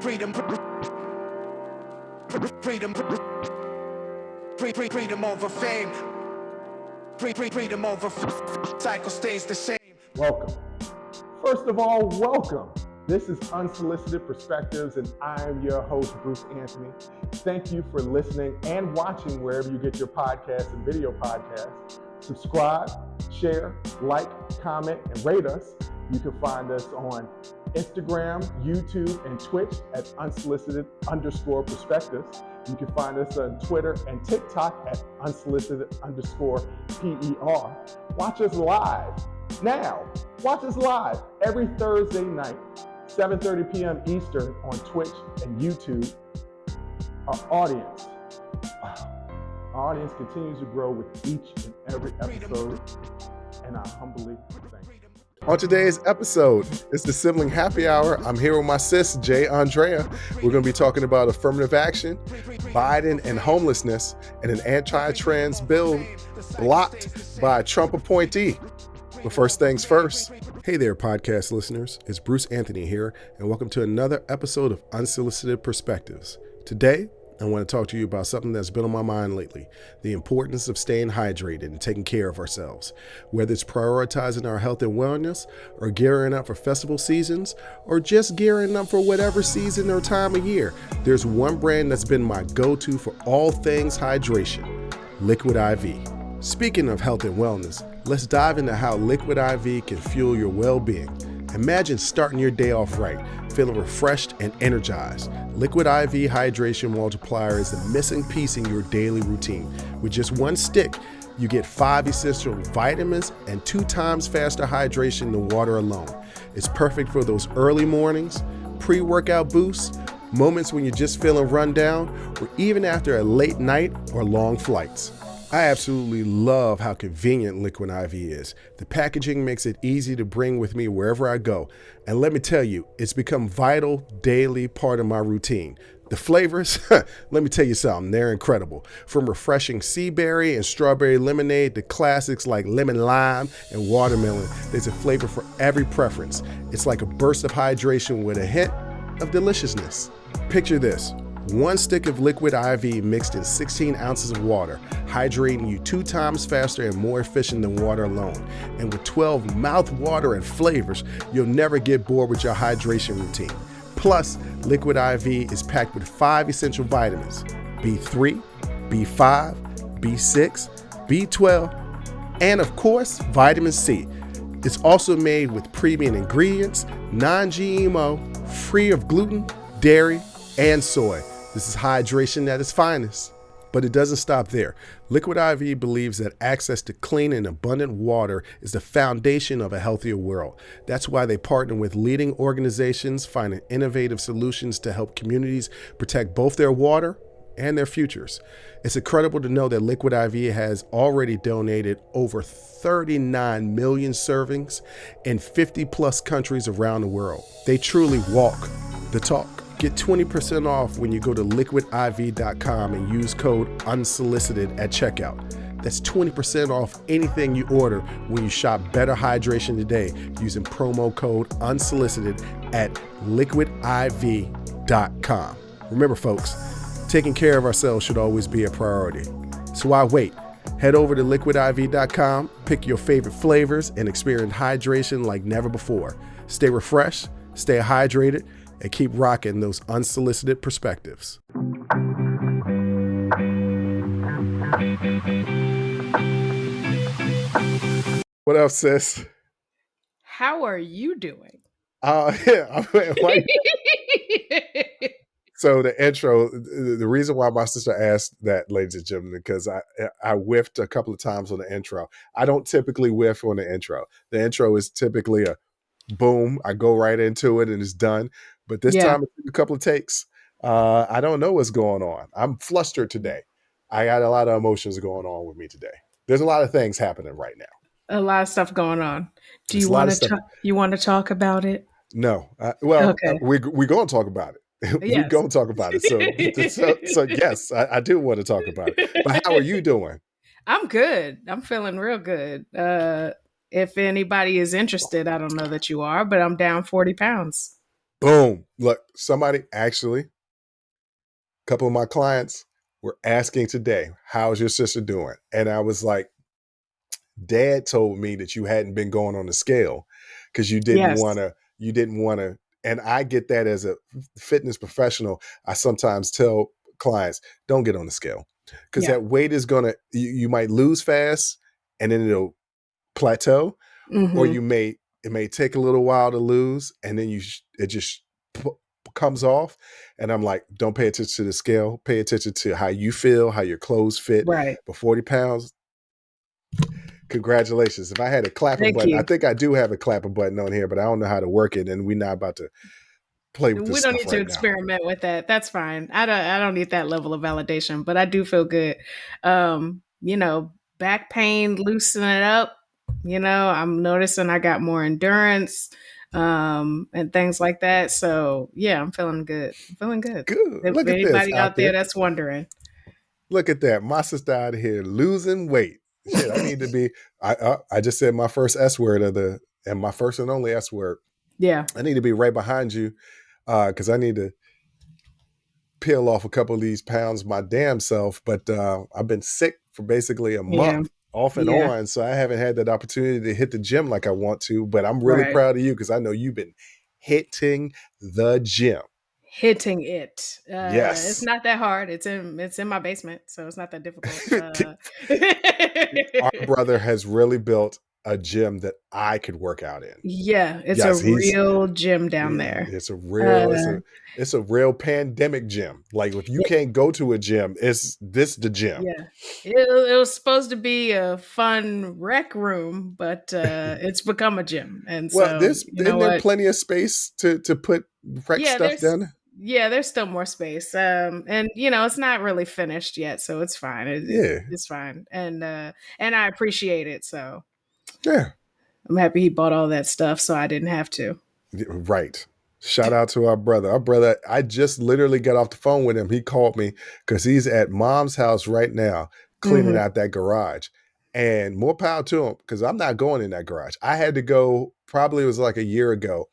freedom, freedom, freedom over fame, freedom over cycle stays the same. Welcome. First of all, welcome. This is Unsolicited Perspectives, and I am your host, Bruce Anthony. Thank you for listening and watching wherever you get your podcasts and video podcasts. Subscribe, share, like, comment, and rate us. You can find us on Instagram, YouTube, and Twitch at unsolicited_perspectives. You can find us on Twitter and TikTok at unsolicited_PER. Watch us live now. Watch us live every Thursday night, 7:30 p.m. Eastern on Twitch and YouTube. Our audience continues to grow with each and every episode, and I humbly thank you. On today's episode, it's the Sibling Happy Hour. I'm here with my sis, Aundrea. We're going to be talking about affirmative action, Biden and homelessness, and an anti-trans bill blocked by a Trump appointee. But first things first. Hey there, podcast listeners. It's Bruce Anthony here, and welcome to another episode of Unsolicited Perspectives. Today, I want to talk to you about something that's been on my mind lately, the importance of staying hydrated and taking care of ourselves. Whether it's prioritizing our health and wellness, or gearing up for festival seasons, or just gearing up for whatever season or time of year, there's one brand that's been my go-to for all things hydration, Liquid IV. Speaking of health and wellness, let's dive into how Liquid IV can fuel your well-being. Imagine starting your day off right, feeling refreshed and energized. Liquid IV Hydration Multiplier is the missing piece in your daily routine. With just one stick, you get 5 essential vitamins and 2 times faster hydration than water alone. It's perfect for those early mornings, pre-workout boosts, moments when you're just feeling run down, or even after a late night or long flights. I absolutely love how convenient Liquid IV is. The packaging makes it easy to bring with me wherever I go. And let me tell you, it's become a vital daily part of my routine. The flavors, let me tell you something, they're incredible. From refreshing sea berry and strawberry lemonade to classics like lemon lime and watermelon, there's a flavor for every preference. It's like a burst of hydration with a hint of deliciousness. Picture this. 1 stick of Liquid IV mixed in 16 ounces of water, hydrating you 2 times faster and more efficient than water alone. And with 12 mouth-watering flavors, you'll never get bored with your hydration routine. Plus, Liquid IV is packed with 5 essential vitamins: B3, B5, B6, B12, and of course, vitamin C. It's also made with premium ingredients, non-GMO, free of gluten, dairy, and soy. This is hydration at its finest. But it doesn't stop there. Liquid IV believes that access to clean and abundant water is the foundation of a healthier world. That's why they partner with leading organizations, finding innovative solutions to help communities protect both their water and their futures. It's incredible to know that Liquid IV has already donated over 39 million servings in 50 plus countries around the world. They truly walk the talk. Get 20% off when you go to liquidiv.com and use code UNSOLICITED at checkout. That's 20% off anything you order when you shop Better Hydration today using promo code UNSOLICITED at liquidiv.com. Remember, folks, taking care of ourselves should always be a priority. So why wait? Head over to liquidiv.com, pick your favorite flavors, and experience hydration like never before. Stay refreshed, stay hydrated, and keep rocking those unsolicited perspectives. What up, sis? How are you doing? Yeah. So the intro, the reason why my sister asked that, ladies and gentlemen, because I whiffed a couple of times on the intro. I don't typically whiff on the intro. The intro is typically a boom, I go right into it and it's done. But this time it took a couple of takes. I don't know what's going on. I'm flustered today. I got a lot of emotions going on with me today. There's a lot of things happening right now. A lot of stuff going on. Do you want to talk about it? No. We're going to talk about it. We're going to talk about it. So yes, I do want to talk about it. But how are you doing? I'm good. I'm feeling real good. If anybody is interested, I don't know that you are, but I'm down 40 pounds. Boom. Look, somebody actually, a couple of my clients were asking today, how's your sister doing? And I was like, Dad told me that you hadn't been going on the scale because Yes. you didn't want to. And I get that as a fitness professional. I sometimes tell clients, don't get on the scale because Yeah. that weight is you might lose fast and then it'll plateau, or Mm-hmm. it may take a little while to lose and then it just comes off. And I'm like, don't pay attention to the scale. Pay attention to how you feel, how your clothes fit. Right. But 40 pounds, congratulations. If I had a clapping Thank button, I you. think I do have a clapping button on here, but I don't know how to work it. And we're not about to play with this We don't stuff need to right now. experiment with that. That's fine. I don't need that level of validation, but I do feel good. Back pain, loosen it up. I'm noticing I got more endurance, and things like that. So yeah, I'm feeling good. I'm feeling good. Good. If Look at this anybody out out there there. that's wondering. Look at that. My sister out here losing weight. Shit, I need to be. I just said my first S word and my first and only S word. Yeah. I need to be right behind you because I need to peel off a couple of these pounds my damn self. But I've been sick for basically a Yeah. month off and Yeah. on. So I haven't had that opportunity to hit the gym like I want to. But I'm really Right. proud of you because I know you've been hitting the gym. Hitting it. It's Yes. not that hard. It's in my basement, so it's not that difficult. Our brother has really built a gym that I could work out in. Yeah, it's a Yes, real gym down there. it's a Uh, real it's a real pandemic gym. Like if you yeah, can't go to a gym, it's this the gym. yeah. It was supposed to be a fun rec room, but it's become a gym. And Well, so, there's you know isn't there what? plenty of space to put rec Yeah, stuff down? there's still more space. And it's not really finished yet, so it's fine. Yeah. It's fine. And I appreciate it. So Yeah. I'm happy he bought all that stuff so I didn't have to. Right. Shout out to our brother. Our brother, I just literally got off the phone with him. He called me because he's at mom's house right now cleaning Hmm. out that garage. And more power to him because I'm not going in that garage. I had to go, probably it was like a year ago,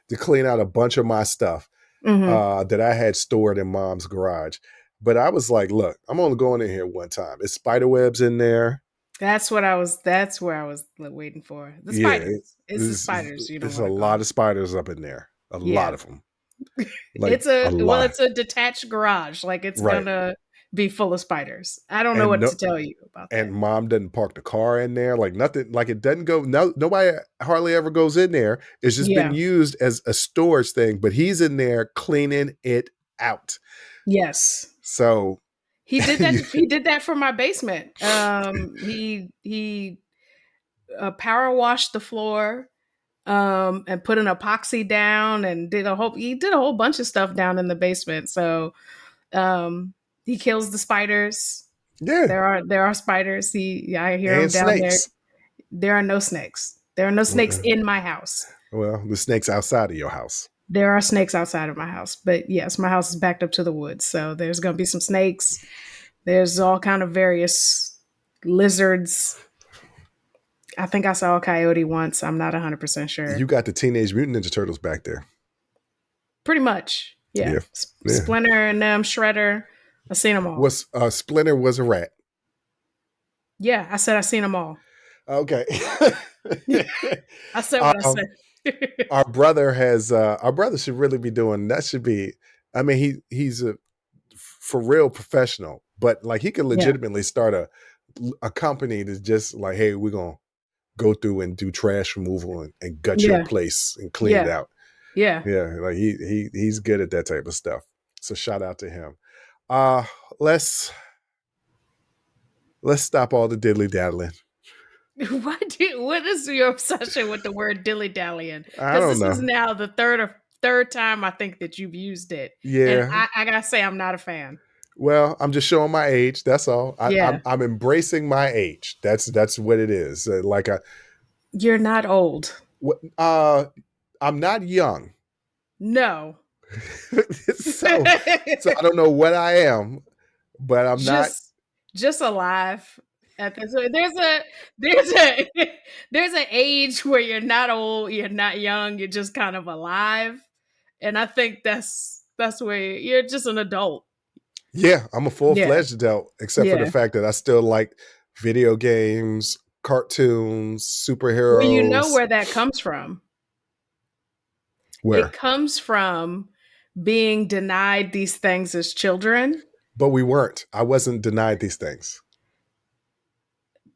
to clean out a bunch of my stuff Hmm. that I had stored in mom's garage. But I was like, look, I'm only going in here one time. It's spider webs in there. That's where I was waiting for. The Yeah, spiders. It's the spiders you don't it's want a to call lot them. of spiders up in there. A lot Yeah. of them. Like a lot. It's a detached garage. Like it's Right. gonna be full of spiders. I don't know And what no, to tell you about and that. mom doesn't park the car in there. Like nothing, like it doesn't go. No, nobody hardly ever goes in there. It's just been Yeah. used as a storage thing, but he's in there cleaning it out. Yes. So He did that. He did that for my basement. He power washed the floor, and put an epoxy down and he did a whole bunch of stuff down in the basement. So he kills the spiders. yeah, There are spiders. I hear him and down there. snakes. There are no snakes. There are no snakes in my house. Well, the snakes outside of your house. There are snakes outside of my house, but yes, my house is backed up to the woods, so there's going to be some snakes. There's all kind of various lizards. I think I saw a coyote once. I'm not 100% sure. You got the Teenage Mutant Ninja Turtles back there. Pretty much, yeah. Yeah. Yeah. Splinter and Shredder. I seen them all. Was Splinter was a rat. Yeah, I said I seen them all. Okay. I said what I said. Our brother should really be doing that. Should be, I mean, he's a for real professional, but like he can legitimately start a company that's just like, hey, we're gonna go through and do trash removal and gut your place and clean it out. Yeah. Like he's good at that type of stuff. So shout out to him. Let's stop all the diddly daddling. What is your obsession with the word dilly dallying? I Because don't know. this is now the third time I think that you've used it. Yeah. And I gotta say I'm not a fan. Well, I'm just showing my age. That's all. Yeah. I'm embracing my age. That's what it is. You're not old. I'm not young. No. so I don't know what I am, but I'm not. Just alive. There's an age where you're not old, you're not young, you're just kind of alive. And I think that's where you're just an adult. Yeah, I'm a full-fledged adult, except for the Yeah. fact that I still like video games, cartoons, Well, you know superheroes. where that comes from. Where? It comes from being denied these things as children. But we weren't. I wasn't denied these things.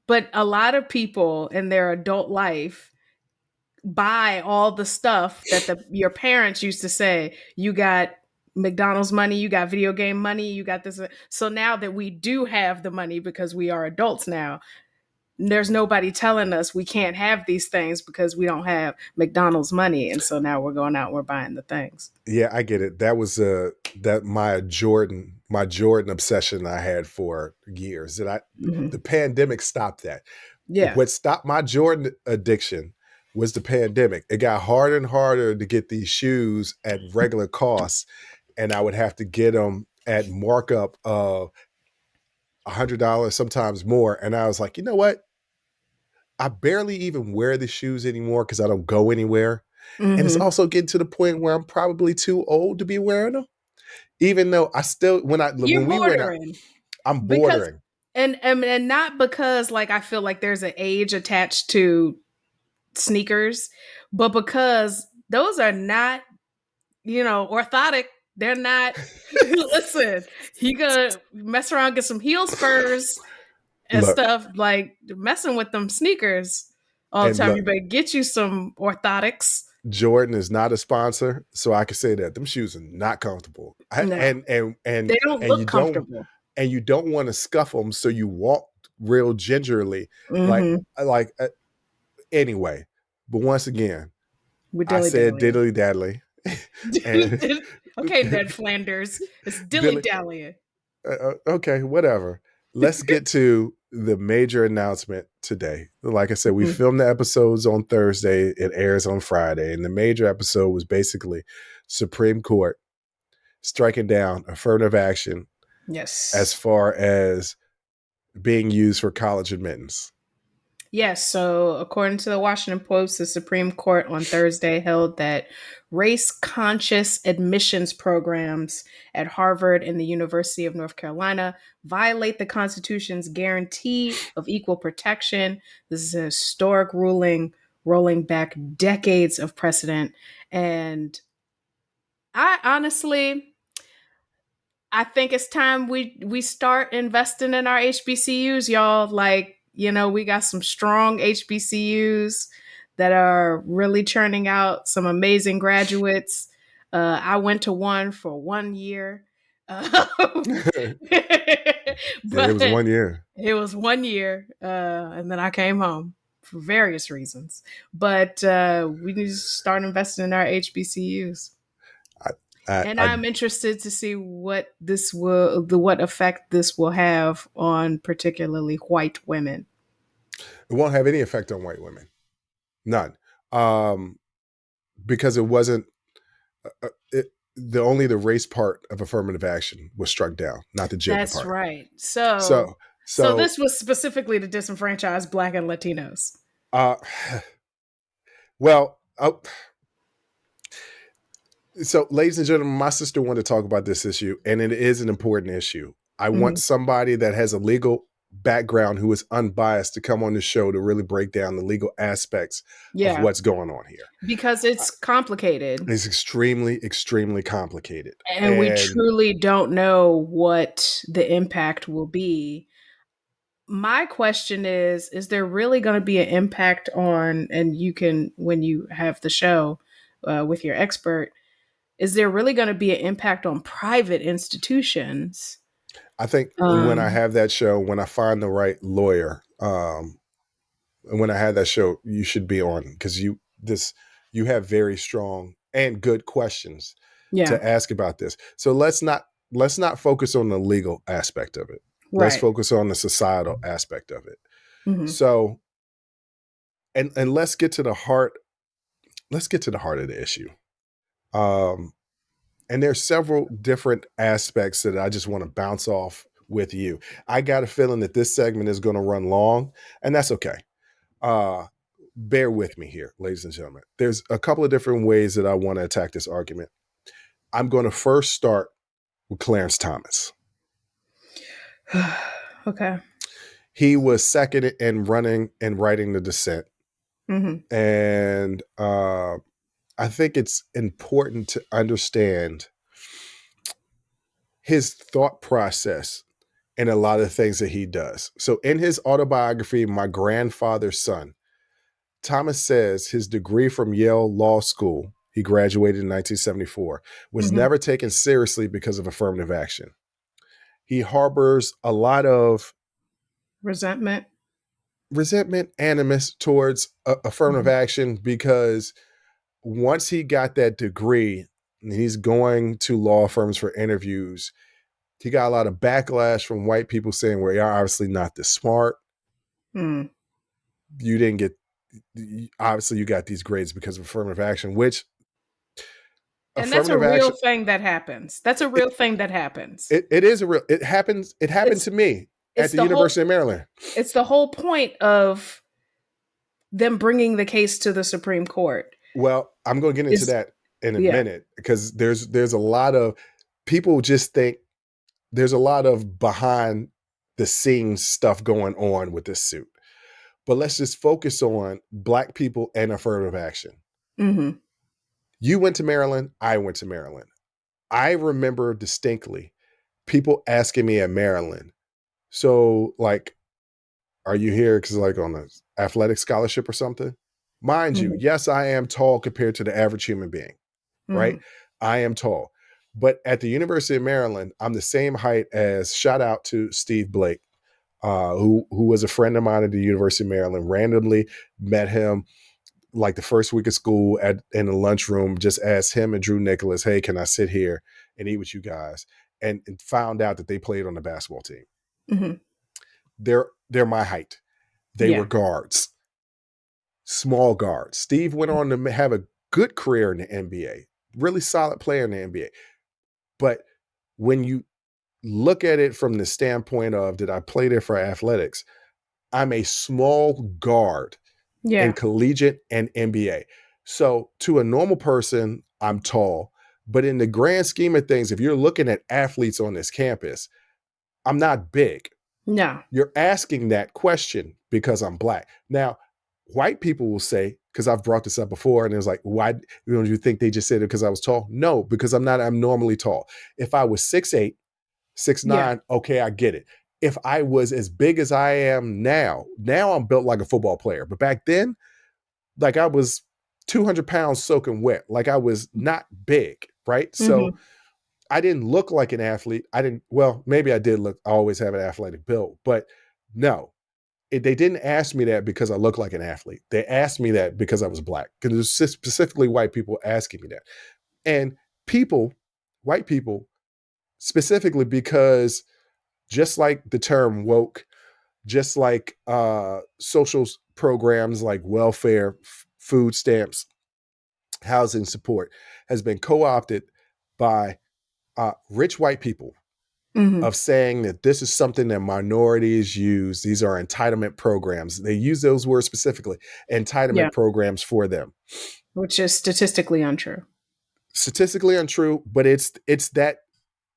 But a lot of people in their adult life buy all the stuff that your parents used to say, you got McDonald's money, you got video game money, you got this. So now that we do have the money because we are adults now, there's nobody telling us we can't have these things because we don't have McDonald's money. And so now we're going out and we're buying the things. Yeah, I get it. That was my Jordan obsession I had for years. The pandemic stopped that. Yeah. What stopped my Jordan addiction was the pandemic. It got harder and harder to get these shoes at regular costs, and I would have to get them at markup of $100, sometimes more. And I was like, you know what? I barely even wear the shoes anymore because I don't go anywhere. And it's also getting to the point where I'm probably too old to be wearing them. Even though I still, when we went out, I'm bordering. And not because like I feel like there's an age attached to sneakers, but because those are not, orthotic. They're not. Listen, you gonna mess around, get some heel spurs and stuff, like messing with them sneakers all the time. Look, you better get you some orthotics. Jordan is not a sponsor, so I can say that them shoes are not comfortable. No. And they don't look comfortable. And you don't want to scuff them, so you walk real gingerly, anyway. But once again, I said diddly daddly. Okay, Ned Flanders, it's dilly dallying. Okay, whatever. Let's get to the major announcement today. Like I said, we filmed the episodes on Thursday. It airs on Friday. And the major episode was basically Supreme Court striking down affirmative action. Yes. As far as being used for college admittance. Yes. So according to the Washington Post, the Supreme Court on Thursday held that race-conscious admissions programs at Harvard and the University of North Carolina violate the Constitution's guarantee of equal protection. This is a historic ruling rolling back decades of precedent. And I think it's time we start investing in our HBCUs, y'all. Like, we got some strong HBCUs that are really churning out some amazing graduates. I went to one for 1 year. It was 1 year. It was 1 year. And then I came home for various reasons. But we need to start investing in our HBCUs. I'm interested to see what effect this will have on particularly white women. It won't have any effect on white women. None. Because it wasn't, only the race part of affirmative action was struck down, not the gender part. That's right. So this was specifically to disenfranchise Black and Latinos. So, ladies and gentlemen, my sister wanted to talk about this issue, and it is an important issue. I want somebody that has a legal background who is unbiased to come on the show to really break down the legal aspects of what's going on here. Because it's complicated. It's extremely, extremely complicated. And we truly don't know what the impact will be. My question is there really going to be an impact on, and you can, when you have the show with your expert, is there really going to be an impact on private institutions? I think when I have that show, when I find the right lawyer, and when I have that show, you should be on, because you have very strong and good questions to ask about this. So let's not focus on the legal aspect of it. Right. Let's focus on the societal aspect of it. So, and let's get to the heart. Let's get to the heart of the issue. And there's several different aspects that I just want to bounce off with you. I got a feeling that this segment is going to run long, and that's okay. Bear with me here, ladies and gentlemen. There's a couple of different ways that I want to attack this argument. I'm going to first start with Clarence Thomas. Okay. He was second in running and writing the dissent. Mm-hmm. And I think it's important to understand his thought process in a lot of things that he does. So in his autobiography, My Grandfather's Son, Thomas says his degree from Yale Law School, he graduated in 1974, was Mm-hmm. never taken seriously because of affirmative action. He harbors a lot of Resentment. animus towards affirmative action because once he got that degree and he's going to law firms for interviews, he got a lot of backlash from white people saying, well, you're obviously not this smart. Mm. You didn't get, obviously you got these grades because of affirmative action, which And that's a affirmative real action, thing that happens. That's a real thing that happens. it is a real, it happened It's to me at it's the the whole University of Maryland. it's the whole point of them bringing the case to the Supreme Court. Well, I'm going to get into Is that in a yeah. minute because there's a lot of people just think there's a lot of behind the scenes stuff going on with this suit. But let's just focus on Black people and affirmative action. Mm-hmm. You went to Maryland. I went to Maryland. I remember distinctly people asking me at Maryland, so like, are you here because like on an athletic scholarship or something? Mind you, Mm-hmm. yes, I am tall compared to the average human being, right? I am tall. But at the University of Maryland, I'm the same height as, shout out to Steve Blake, who was a friend of mine at the University of Maryland. Randomly met him like the first week of school in the lunchroom, just asked him and Drew Nicholas, hey, can I sit here and eat with you guys? And found out that they played on the basketball team. Mm-hmm. They're my height. They were guards, small guards. Steve went on to have a good career in the NBA, really solid player in the NBA. But when you look at it from the standpoint of, did I play there for athletics? I'm a small guard in collegiate and NBA. So to a normal person, I'm tall. But in the grand scheme of things, if you're looking at athletes on this campus, I'm not big. No. You're asking that question because I'm Black. Now, white people will say, because I've brought this up before, and it was like, why do you think they just said it because I was tall? No, because I'm normally tall. If I was 6'8", 6'9", okay, I get it. If I was as big as I am now I'm built like a football player. But back then, like I was 200 pounds soaking wet. Like I was not big, right? So I didn't look like an athlete. Well, maybe I did look, I always have an athletic build, but no, they didn't ask me that because I look like an athlete. They asked me that because I was Black, because it was specifically white people asking me that. And white people, specifically because just like the term woke, just like social programs like welfare, food stamps, housing support has been co-opted by rich white people of saying that this is something that minorities use. These are entitlement programs. They use those words specifically, entitlement programs for them. Which is statistically untrue. Statistically untrue, but it's that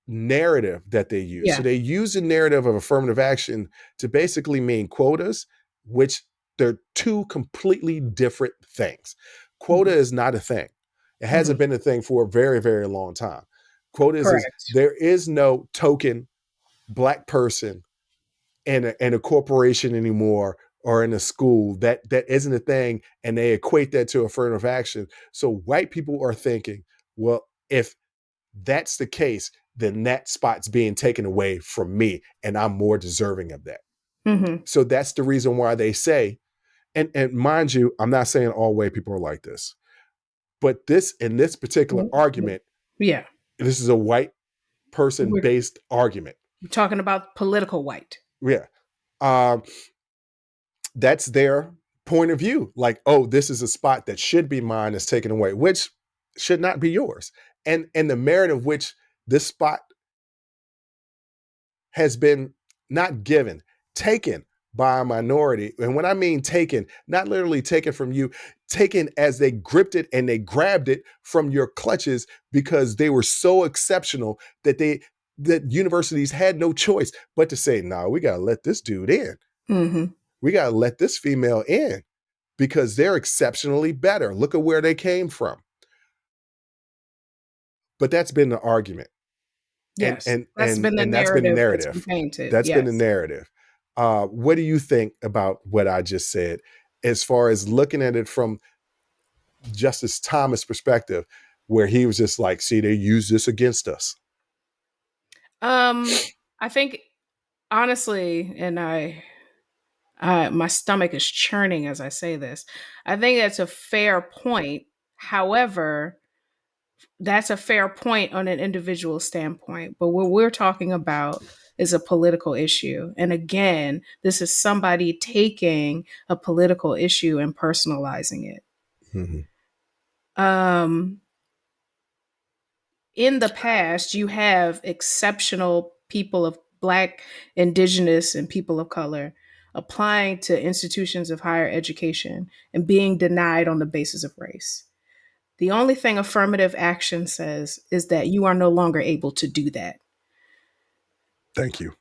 narrative that they use. Yeah. So they use the narrative of affirmative action to basically mean quotas, which they're two completely different things. Quota is not a thing. It hasn't been a thing for a very, very long time. Quotas is, there is no token Black person in a corporation anymore or in a school. That isn't a thing, and they equate that to affirmative action. So white people are thinking, well, if that's the case, then that spot's being taken away from me, and I'm more deserving of that. So that's the reason why they say, and mind you, I'm not saying all white people are like this, but in this particular argument, this is a white person based argument. You're talking about political white. Yeah. That's their point of view. Like, oh, this is a spot that should be mine that's taken away, which should not be yours. And the merit of which this spot has been not given, taken by a minority. And when I mean taken, not literally taken from you, taken as they gripped it and they grabbed it from your clutches because they were so exceptional that universities had no choice but to say, no, we got to let this dude in. Mm-hmm. We got to let this female in because they're exceptionally better. Look at where they came from. But that's been the argument. Yes, And that's been the that's been the narrative that's been narrative. painted. That's been the Yes. narrative. What do you think about what I just said, as far as looking at it from Justice Thomas' perspective, where he was just like, see, they use this against us? I think honestly, and my stomach is churning as I say this. I think that's a fair point. However, that's a fair point on an individual standpoint. But what we're talking about is a political issue. And again, this is somebody taking a political issue and personalizing it. Mm-hmm. In the past, you have exceptional people of Black, Indigenous, and people of color applying to institutions of higher education and being denied on the basis of race. The only thing affirmative action says is that you are no longer able to do that. Thank you.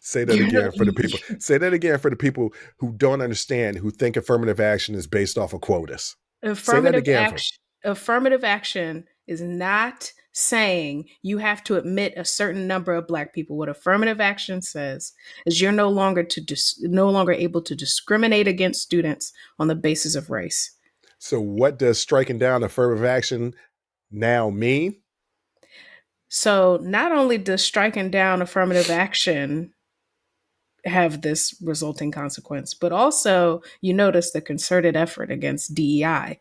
Say that again for the people. Say that again for the people who don't understand, who think affirmative action is based off of quotas. Say that again. Affirmative action is not saying you have to admit a certain number of Black people. What affirmative action says is you're no longer able to discriminate against students on the basis of race. So what does striking down affirmative action now mean? So not only does striking down affirmative action have this resulting consequence, but also you notice the concerted effort against DEI.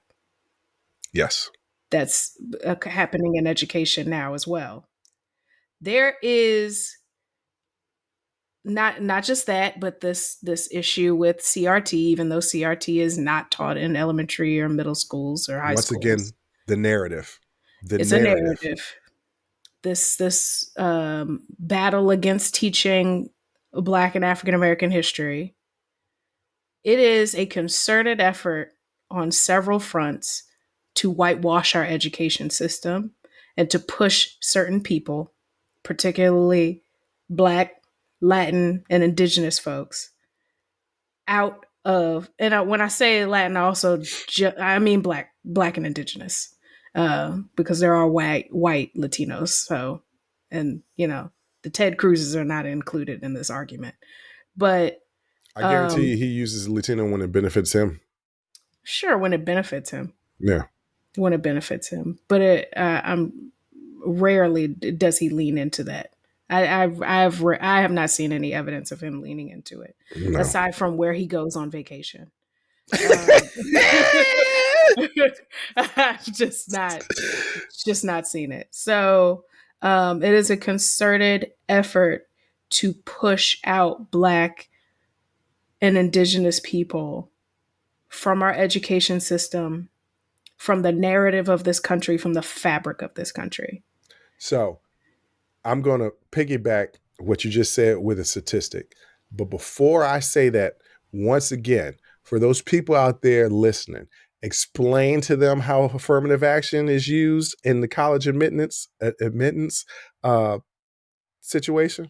Yes. That's happening in education now as well. There is not just that, but this issue with CRT, even though CRT is not taught in elementary or middle schools or high schools. Once again, the narrative. It's a narrative. This battle against teaching Black and African American history. It is a concerted effort on several fronts to whitewash our education system and to push certain people, particularly Black, Latin, and Indigenous folks, out of, and when I say Latin, I mean Black and Indigenous, because there are white Latinos. So, and the Ted Cruzes are not included in this argument, but I guarantee he uses Latino when it benefits him. Sure, when it benefits him. Yeah. When it benefits him, but I'm rarely does he lean into that. I have not seen any evidence of him leaning into it, aside from where he goes on vacation. I've just not seen it. So it is a concerted effort to push out Black and Indigenous people from our education system, from the narrative of this country, from the fabric of this country. So I'm going to piggyback what you just said with a statistic. But before I say that, once again, for those people out there listening, explain to them how affirmative action is used in the college admittance situation.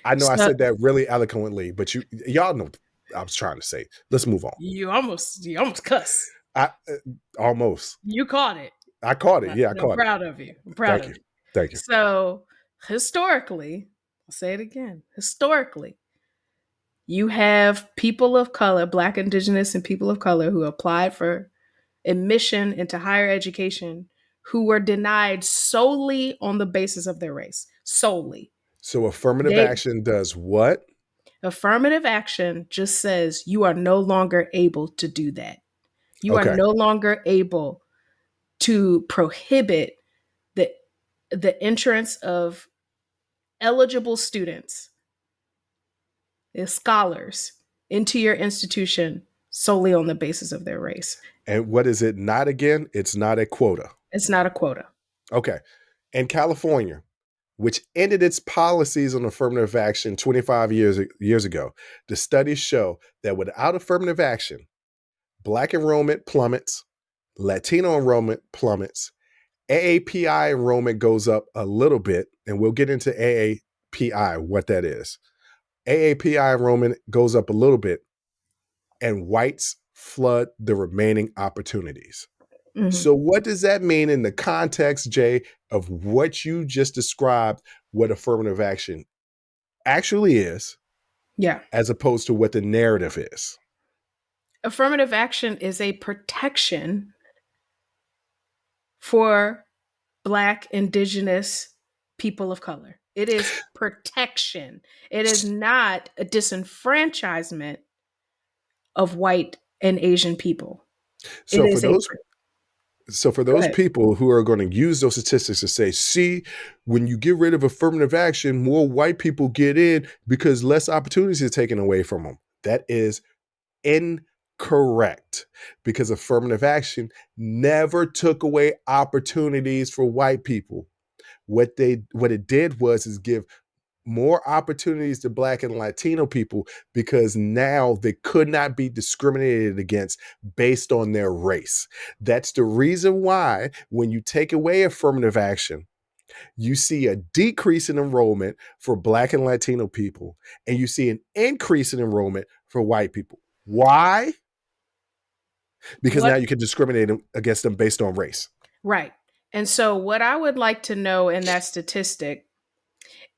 I know I said that really eloquently, but y'all know what I was trying to say. Let's move on. You almost cuss. Almost. You caught it. I caught it. Yeah, I caught it. I'm proud of you. I'm proud of you. Thank you. So historically, I'll say it again. Historically, you have people of color, Black, Indigenous, and people of color who applied for admission into higher education who were denied solely on the basis of their race. Solely. So affirmative action does what? Affirmative action just says you are no longer able to do that. You are no longer able to prohibit the entrance of eligible students, scholars, into your institution solely on the basis of their race. And what is it not again? It's not a quota. It's not a quota. Okay. In California, which ended its policies on affirmative action 25 years ago, the studies show that without affirmative action, Black enrollment plummets, Latino enrollment plummets, AAPI enrollment goes up a little bit, and we'll get into AAPI, what that is. AAPI enrollment goes up a little bit, and whites flood the remaining opportunities. Mhm. So what does that mean in the context, Jay, of what you just described, what affirmative action actually is, Yeah. as opposed to what the narrative is? Affirmative action is a protection for Black, Indigenous, people of color. It is protection. It is not a disenfranchisement of white and Asian people. It So for is a those go ahead. people who are going to use those statistics to say, see, when you get rid of affirmative action, more white people get in because less opportunities are taken away from them. That is incorrect, because affirmative action never took away opportunities for white people. What it did was give more opportunities to Black and Latino people, because now they could not be discriminated against based on their race. That's the reason why when you take away affirmative action, you see a decrease in enrollment for Black and Latino people, and you see an increase in enrollment for white people. Why? Because now What you can discriminate against them based on race. right. And so what I would like to know in that statistic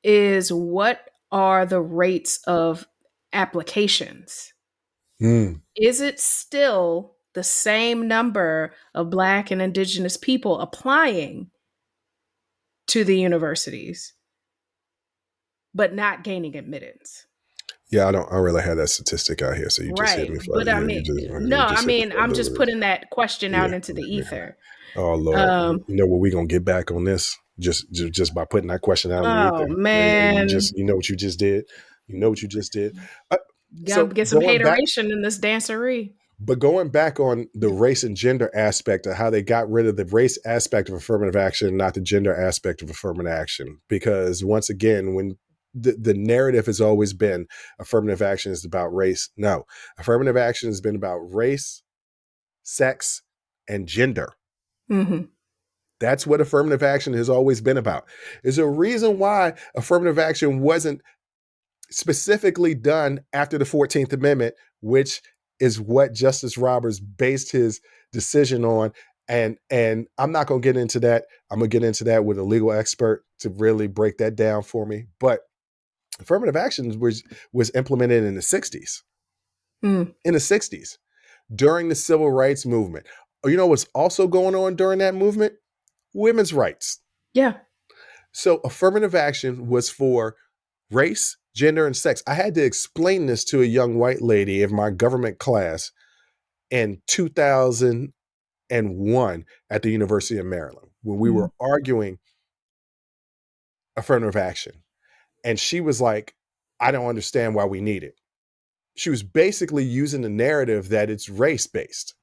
is what are the rates of applications? Is it still the same number of Black and Indigenous people applying to the universities, but not gaining admittance? Yeah, I don't really have that statistic out here, so you just hit Right. me for But I you mean, just no, you I just hit me mean, for a I'm just loop. putting that question out Yeah, into the yeah. ether. Oh Lord, you know what? We're gonna get back on this just by putting that question out in the Oh ether. And man. you know what you just did. You know what you just did. Gotta So get some going back, hateration in this dancery. but going back on the race and gender aspect of how they got rid of the race aspect of affirmative action, not the gender aspect of affirmative action, because once again, when the narrative has always been affirmative action is about race. No, affirmative action has been about race, sex, and gender. Mm-hmm. That's what affirmative action has always been about. There's a reason why affirmative action wasn't specifically done after the 14th Amendment, which is what Justice Roberts based his decision on. And I'm not going to get into that. I'm going to get into that with a legal expert to really break that down for me. But affirmative action was implemented in the 60s. Mm. In the 60s, during the civil rights movement. You know what's also going on during that movement? Women's rights. Yeah. So affirmative action was for race, gender, and sex. I had to explain this to a young white lady in my government class in 2001 at the University of Maryland when we were arguing affirmative action. And she was like, I don't understand why we need it. She was basically using the narrative that it's race-based.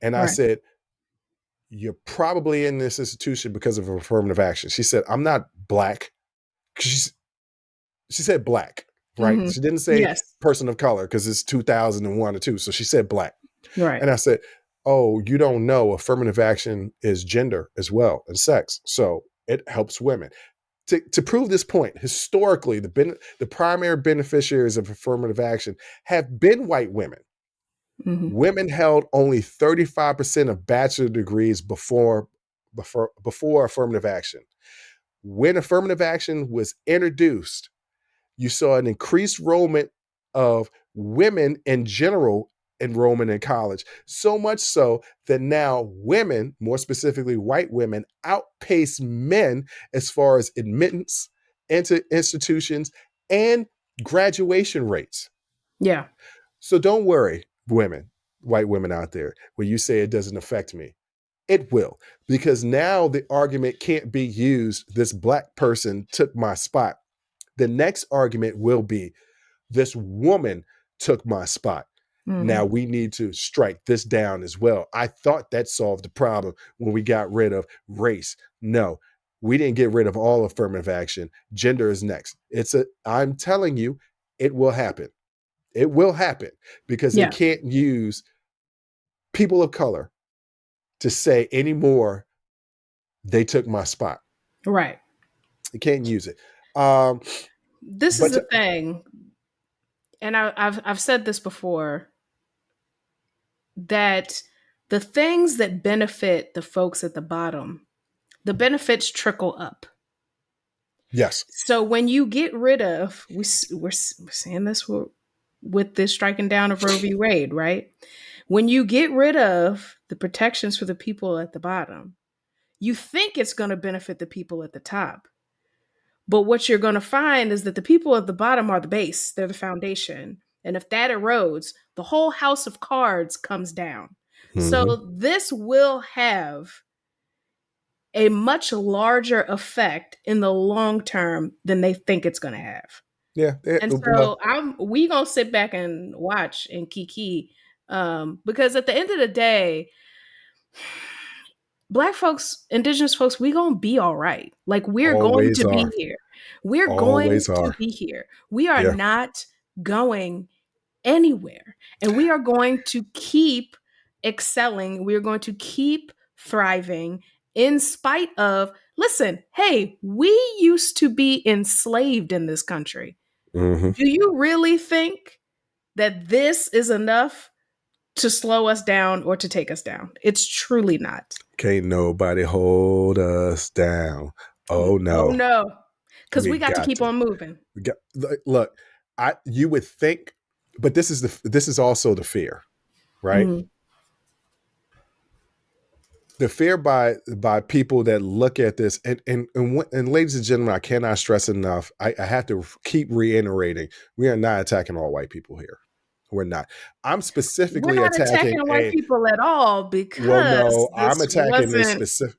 And I Right. said, you're probably in this institution because of affirmative action. She said, I'm not Black. She said Black, right? Mm-hmm. She didn't say Yes. person of color because it's 2001 or 2. So she said Black. Right. And I said, oh, you don't know affirmative action is gender as well and sex. So it helps women. To prove this point, historically, the primary beneficiaries of affirmative action have been white women. Mm-hmm. Women held only 35% of bachelor degrees before affirmative action. When affirmative action was introduced, you saw an increased enrollment of women in general enrollment in college, so much so that now women, more specifically white women, outpace men as far as admittance into institutions and graduation rates. Yeah. So don't worry, white women out there, when you say it doesn't affect me. It will, because now the argument can't be used, this Black person took my spot. The next argument will be, this woman took my spot. Mm-hmm. Now we need to strike this down as well. I thought that solved the problem when we got rid of race. No, we didn't get rid of all affirmative action. Gender is next. I'm telling you, it will happen. It will happen because they Yeah. can't use people of color to say anymore, they took my spot. Right. You can't use it. This But is the thing, and I've said this before, that the things that benefit the folks at the bottom, the benefits trickle up. yes. So when you get rid of, we're saying this with this striking down of Roe v. Wade, right? When you get rid of the protections for the people at the bottom, you think it's going to benefit the people at the top. But what you're going to find is that the people at the bottom are the base, they're the foundation. And if that erodes, the whole house of cards comes down. So this will have a much larger effect in the long term than they think it's going to have. Yeah. And Well, so we gonna sit back and watch and kiki, because at the end of the day, Black folks, Indigenous folks, we gonna be all right. Like we're going always to be are. here. We're going Always to are. be here. We are Yeah. not going anywhere, and we are going to keep excelling. We are going to keep thriving in spite of. Listen, hey, we used to be enslaved in this country. Mm-hmm. Do you really think that this is enough to slow us down or to take us down? It's truly not. Can't nobody hold us down. Oh no. Oh no. Because we got to got keep on moving. Look, you would think, but this is also the fear, right? Mhm. The fear by people that look at this, and ladies and gentlemen, I cannot stress enough. I have to keep reiterating: we are not attacking all white people here. We're not. I'm We're specifically not attacking attacking white people at all Well, because no, I'm attacking a specific.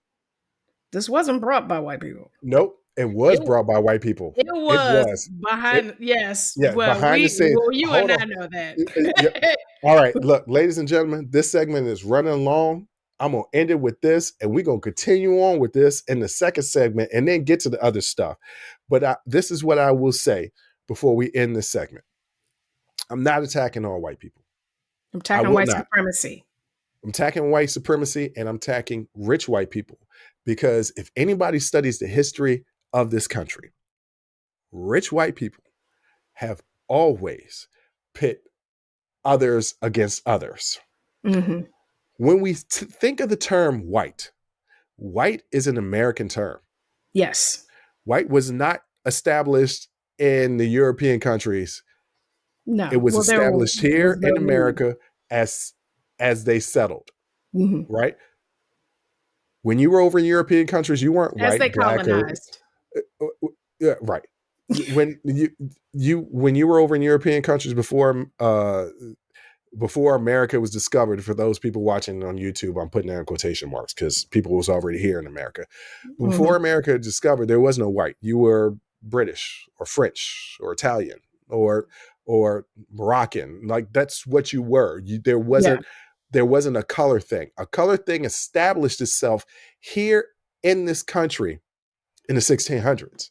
this wasn't brought by white people. Nope, it was It, brought by white people. it It was was. behind. Yes. Yeah, Well, behind the scenes. you Hold and on. I know that. Yep. All right, look, ladies and gentlemen, this segment is running long. I'm going to end it with this, and we're going to continue on with this in the second segment and then get to the other stuff. But this is what I will say before we end this segment. I'm not attacking all white people. I'm I attacking will white not. supremacy. I'm attacking white supremacy, and I'm attacking rich white people. Because if anybody studies the history of this country, rich white people have always pit others against others. Mm-hmm. When we think of the term white is an American term. Yes. White was not established in the European countries. No. It was established here in no need. America as they settled, Mm-hmm. right? When you were over in European countries, you weren't As white, they black, or colonized. right. When you were over in European countries before America was discovered, for those people watching on YouTube, I'm putting that in quotation marks because people was already here in America. Before Mm-hmm. America discovered, there was no white. You were British or French or Italian or Moroccan. Like that's what you were. There wasn't a color thing. A color thing established itself here in this country in the 1600s.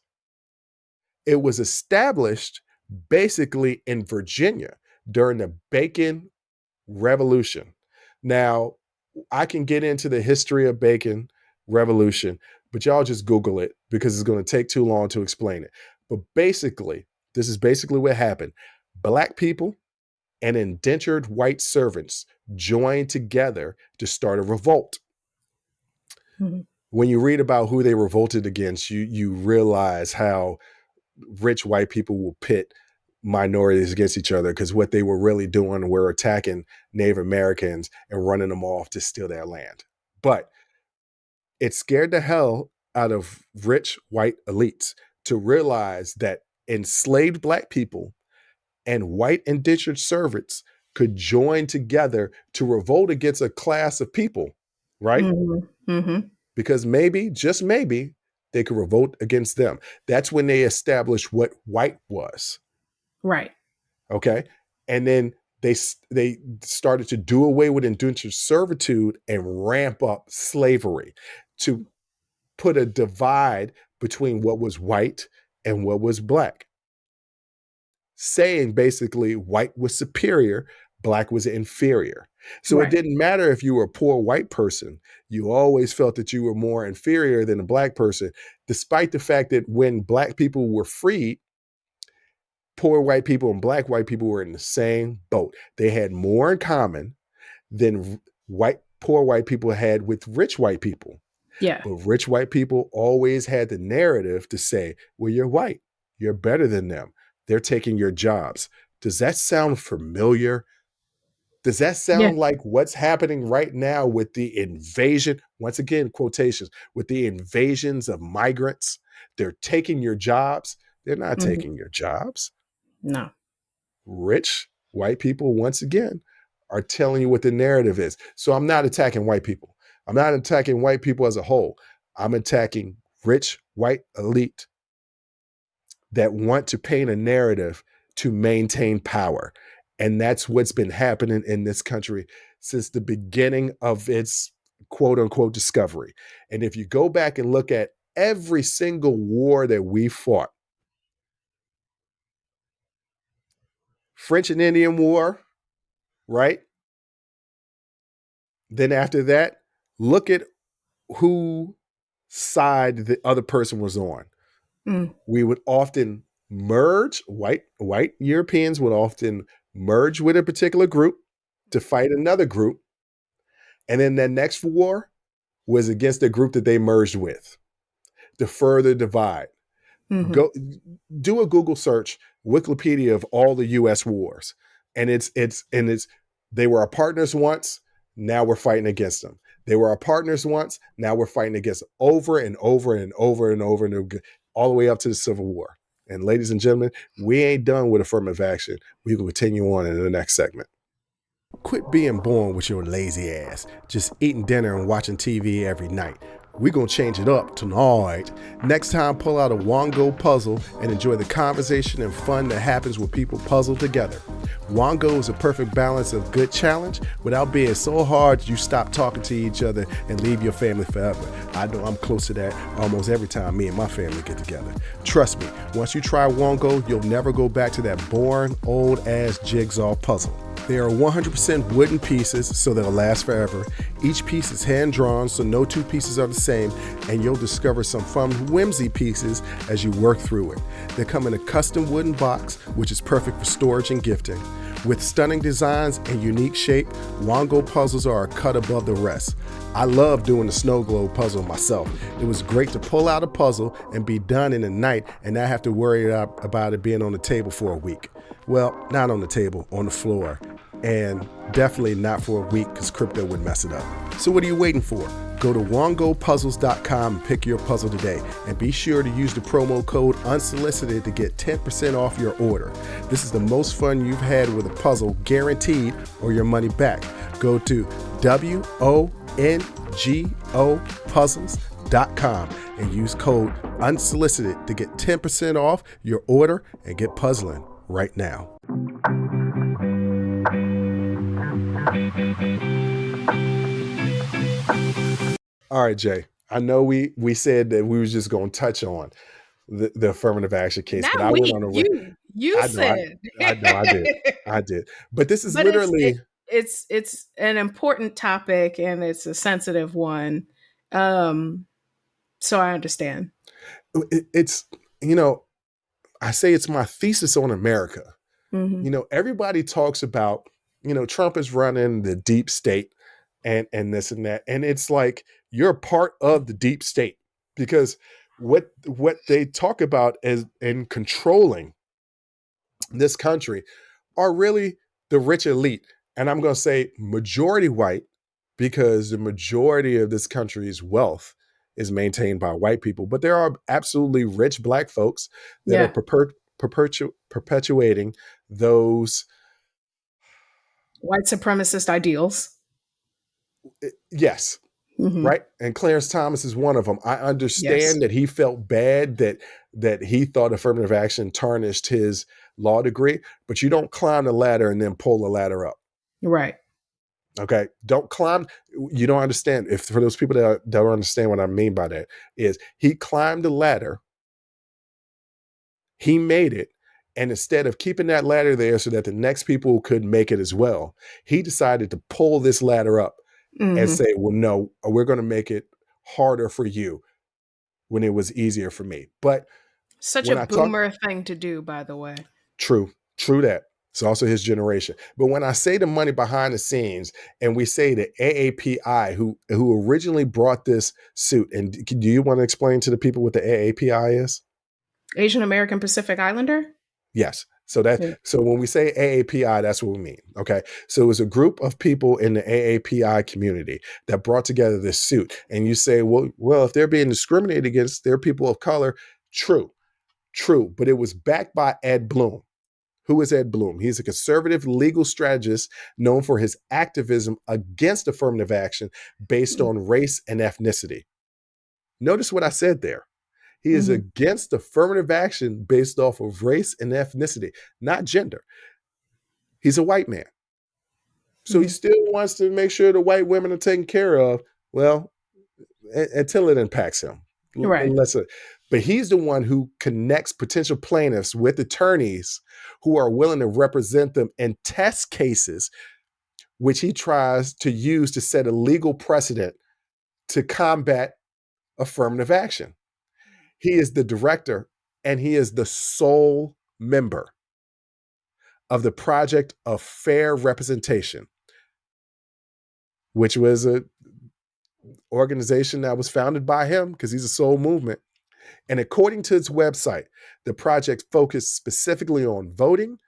It was established basically in Virginia during the Bacon Revolution. Now, I can get into the history of Bacon Revolution, but y'all just Google it because it's going to take too long to explain it. But basically, this is basically what happened. Black people and indentured white servants joined together to start a revolt. Mm-hmm. When you read about who they revolted against, you realize how rich white people will pit minorities against each other, because what they were really doing were attacking Native Americans and running them off to steal their land. But it scared the hell out of rich white elites to realize that enslaved Black people and white indentured servants could join together to revolt against a class of people, right? Mm-hmm. Mm-hmm. Because maybe, just maybe, they could revolt against them. That's when they established what white was. Right. Okay. And then they started to do away with indentured servitude and ramp up slavery to put a divide between what was white and what was Black, saying basically white was superior, Black was inferior. So it Right. didn't matter if you were a poor white person, you always felt that you were more inferior than a Black person, despite the fact that when Black people were freed, poor white people and Black white people were in the same boat. They had more in common than poor white people had with rich white people. Yeah. But rich white people always had the narrative to say, well, you're white. You're better than them. They're taking your jobs. Does that sound familiar? Does that Yeah. sound like what's happening right now with the invasion? Once again, quotations, with the invasions of migrants. They're taking your jobs. They're not Mhm. taking your jobs. No. Rich white people, once again, are telling you what the narrative is. So I'm not attacking white people. I'm not attacking white people as a whole. I'm attacking rich white elite that want to paint a narrative to maintain power. And that's what's been happening in this country since the beginning of its quote unquote discovery. And if you go back and look at every single war that we fought, French and Indian War, right? Then after that, look at who side the other person was on. Mm. We would often merge, white Europeans would often merge with a particular group to fight another group. And then the next war was against the group that they merged with to further divide. Mhm. Go do a Google search, Wikipedia of all the US wars. And it's they were our partners once, now we're fighting against them. They were our partners once, now we're fighting against them over and over and over and over and over, all the way up to the Civil War. And ladies and gentlemen, we ain't done with affirmative action. We will continue on in the next segment. Quit being born with your lazy ass, just eating dinner and watching TV every night. We're going to change it up tonight. Next time, pull out a Wongo puzzle and enjoy the conversation and fun that happens when people puzzle together. Wongo is a perfect balance of good challenge without being so hard you stop talking to each other and leave your family forever. I know I'm close to that almost every time me and my family get together. Trust me, once you try Wongo, you'll never go back to that boring, old-ass jigsaw puzzle. They are 100% wooden pieces, so they'll last forever. Each piece is hand-drawn, so no two pieces are the same, and you'll discover some fun whimsy pieces as you work through it. They come in a custom wooden box, which is perfect for storage and gifting. With stunning designs and unique shape, Wongo puzzles are a cut above the rest. I love doing the snow globe puzzle myself. It was great to pull out a puzzle and be done in a night and not have to worry about it being on the table for a week. Well, not on the table, on the floor. And definitely not for a week because crypto would mess it up. So what are you waiting for? Go to wongopuzzles.com and pick your puzzle today. And be sure to use the promo code UNSOLICITED to get 10% off your order. This is the most fun you've had with a puzzle, guaranteed, or your money back. Go to wongopuzzles.com and use code UNSOLICITED to get 10% off your order and get puzzling right now. All right, Jay. I know we said that we was just going to touch on the affirmative action case, Not but I we. went on a You I know, said. I did. But this is But literally it's an important topic and it's a sensitive one. So I understand. it's I say it's my thesis on America. Mm-hmm. Everybody talks about, Trump is running the deep state and this and that. And it's like, you're part of the deep state because what they talk about as in controlling this country are really the rich elite. And I'm going to say majority white because the majority of this country's wealth is maintained by white people. But there are absolutely rich Black folks that Yeah. are perpetuating those. White supremacist ideals. Yes. Mm-hmm. Right. And Clarence Thomas is one of them. I understand Yes. that he felt bad that he thought affirmative action tarnished his law degree, but you don't climb the ladder and then pull the ladder up. Right. Okay. Don't climb. You don't understand. If for those people that don't understand what I mean by that is he climbed the ladder. He made it. And instead of keeping that ladder there so that the next people could make it as well, he decided to pull this ladder up and Hmm. say, well, no, we're going to make it harder for you when it was easier for me. But Such a when I talk, boomer thing to do, by the way. true that. It's also his generation. But when I say the money behind the scenes, and we say the AAPI, who originally brought this suit, and do you want to explain to the people what the AAPI is? Asian American Pacific Islander? Yes. Yeah. So when we say AAPI, that's what we mean. Okay. So it was a group of people in the AAPI community that brought together this suit. And you say, well, if they're being discriminated against, they're people of color. True. But it was backed by Ed Bloom. Who is Ed Bloom? He's a conservative legal strategist known for his activism against affirmative action based on race and ethnicity. Notice what I said there. He is Mhm. against affirmative action based off of race and ethnicity, not gender. He's a white man. So he Mhm. still wants to make sure the white women are taken care of. Well, until it impacts him. Right. But he's the one who connects potential plaintiffs with attorneys who are willing to represent them in test cases, which he tries to use to set a legal precedent to combat affirmative action. He is the director and he is the sole member of the Project of Fair Representation, which was a organization that was founded by him because he's a soul movement. And according to its website, the project focused specifically on voting,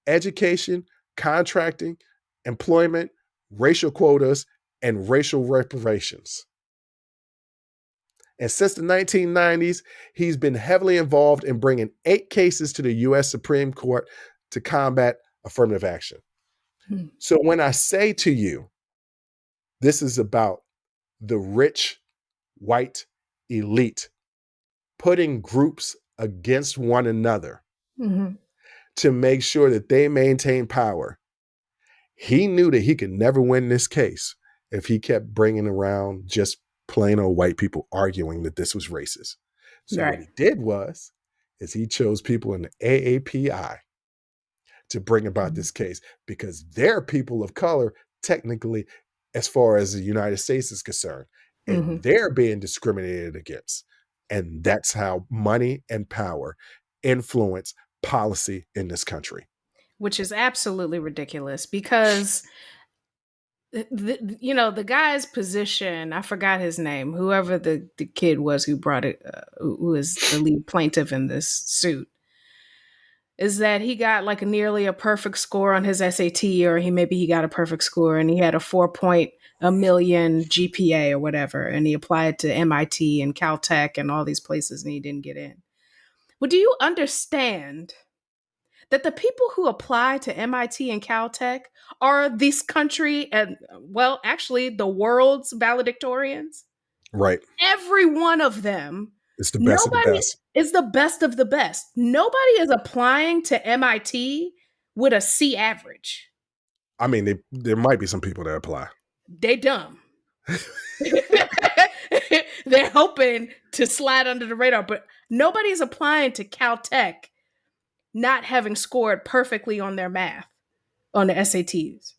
education, contracting, employment, racial quotas, and racial reparations. And since the 1990s, he's been heavily involved in bringing 8 cases to the U.S. Supreme Court to combat affirmative action. Hmm. So when I say to you, this is about the rich white elite putting groups against one another Mhm. to make sure that they maintain power. He knew that he could never win this case if he kept bringing around just plain old white people arguing that this was racist. So what Right. he did is he chose people in the AAPI to bring about Mhm. this case because they're people of color, technically, as far as the United States is concerned, and Mhm. they're being discriminated against. And that's how money and power influence policy in this country. Which is absolutely ridiculous because the guy's position, I forgot his name, whoever the kid was who brought it, who is the lead plaintiff in this suit, is that he got like nearly a perfect score on his SAT, or he got a perfect score and he had a 4.1 million GPA or whatever, and he applied to MIT and Caltech and all these places and he didn't get in. Well, do you understand that the people who apply to MIT and Caltech are this country and, well, actually the world's valedictorians? Right. Every one of them. It's the best of the Nobody best. is the best of the best. Nobody is applying to MIT with a C average. I mean, there might be some people that apply. They dumb. They're hoping to slide under the radar, but nobody's applying to Caltech not having scored perfectly on their math on the SATs.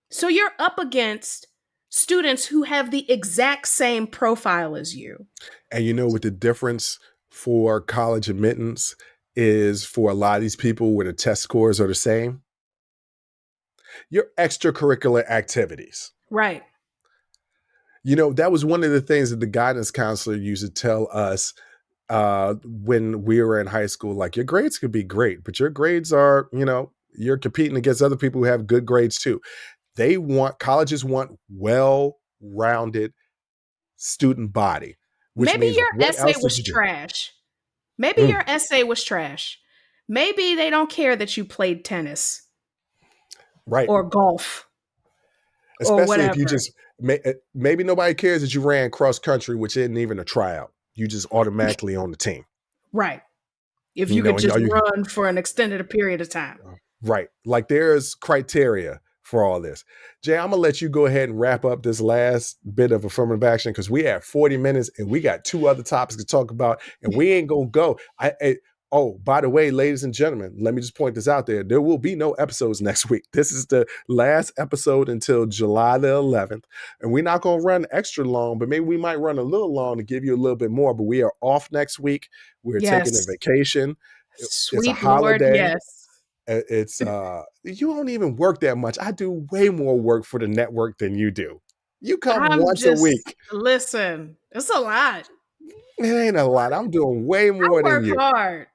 So you're up against students who have the exact same profile as you. And you know what the difference for college admittance is for a lot of these people where the test scores are the same? Your extracurricular activities. Right. You know, that was one of the things that the guidance counselor used to tell us when we were in high school. Like, your grades could be great, but your grades are, you're competing against other people who have good grades too. Colleges want well-rounded student body, which Maybe means your what essay else did was you do? trash. Maybe your essay was trash. Maybe they don't care that you played tennis Right. or golf or Especially if you whatever. just, maybe nobody cares that you ran cross country, which isn't even a tryout. You just automatically on the team. Right. If You you know, could and just you run for an extended period of time. right. Like, there's criteria for all this. Jay, I'm gonna let you go ahead and wrap up this last bit of affirmative action because we have 40 minutes and we got 2 other topics to talk about, and we ain't gonna go. Oh, by the way, ladies and gentlemen, let me just point this out there. There will be no episodes next week. This is the last episode until July the 11th. And we're not going to run extra long, but maybe we might run a little long to give you a little bit more. But we are off next week. We're taking a Yes. vacation. It's a Sweet Lord, holiday. yes. It's you don't even work that much. I do way more work for the network than you do. You come I'm once a just, week. listen, it's a lot. It ain't a lot. I'm doing way I more than work you. hard.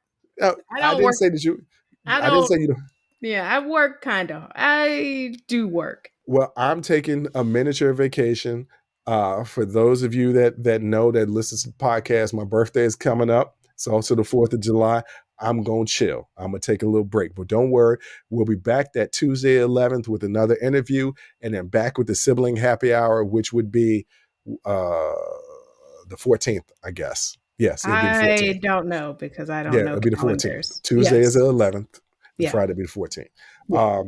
I I don't didn't work. say that you. I I didn't don't. say you. Yeah, I work kind of. I do work. Well, I'm taking a miniature vacation. For those of you that know that listens to the podcast, my birthday is coming up. It's also the 4th of July. I'm going to chill. I'm going to take a little break. But don't worry, we'll be back that Tuesday 11th with another interview, and then back with the Sibling Happy Hour, which would be the 14th, I guess. Yes, it'll be the 14th. I don't know because I don't Yeah, know it'll be the 14th. calendars. Tuesday is Yes. the 11th. Yeah. Friday will be the 14th. Yeah.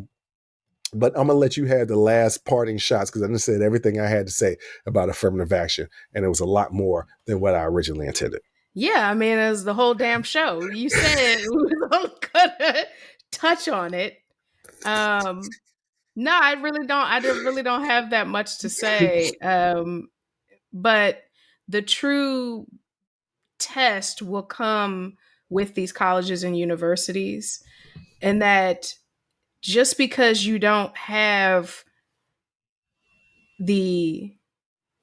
But I'm going to let you have the last parting shots because I just said everything I had to say about affirmative action. And it was a lot more than what I originally intended. Yeah, I mean, it's the whole damn show. You said we were gonna touch on it. No, I really don't. I really don't have that much to say. But the true test will come with these colleges and universities, and that just because you don't have the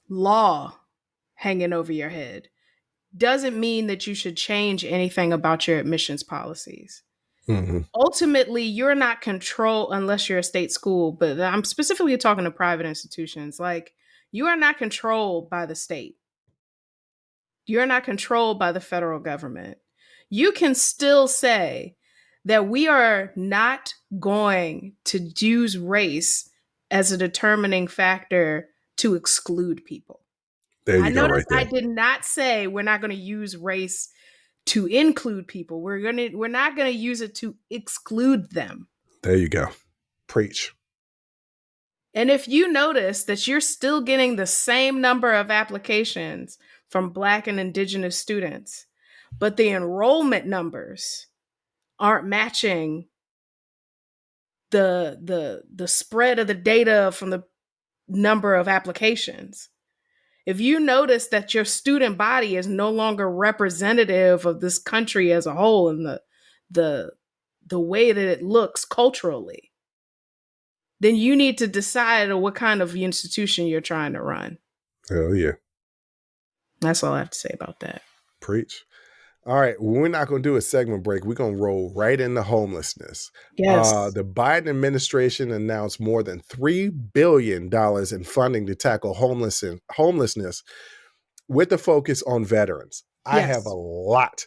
law hanging over your head doesn't mean that you should change anything about your admissions policies. Mm-hmm. Ultimately, you're not controlled unless you're a state school, but I'm specifically talking to private institutions. Like, you are not controlled by the state. You're not controlled by the federal government. You can still say that we are not going to use race as a determining factor to exclude people. There you I go, notice right there. I did not say we're not going to use race to include people. We're not going to use it to exclude them. There you go. Preach. And if you notice that you're still getting the same number of applications from Black and Indigenous students, but the enrollment numbers aren't matching the spread of the data from the number of applications. If you notice that your student body is no longer representative of this country as a whole and the way that it looks culturally, then you need to decide what kind of institution you're trying to run. Hell yeah. That's all I have to say about that. Preach. All right. We're not going to do a segment break. We're going to roll right into homelessness. Yes. The Biden administration announced more than $3 billion in funding to tackle homelessness with a focus on veterans. I have a lot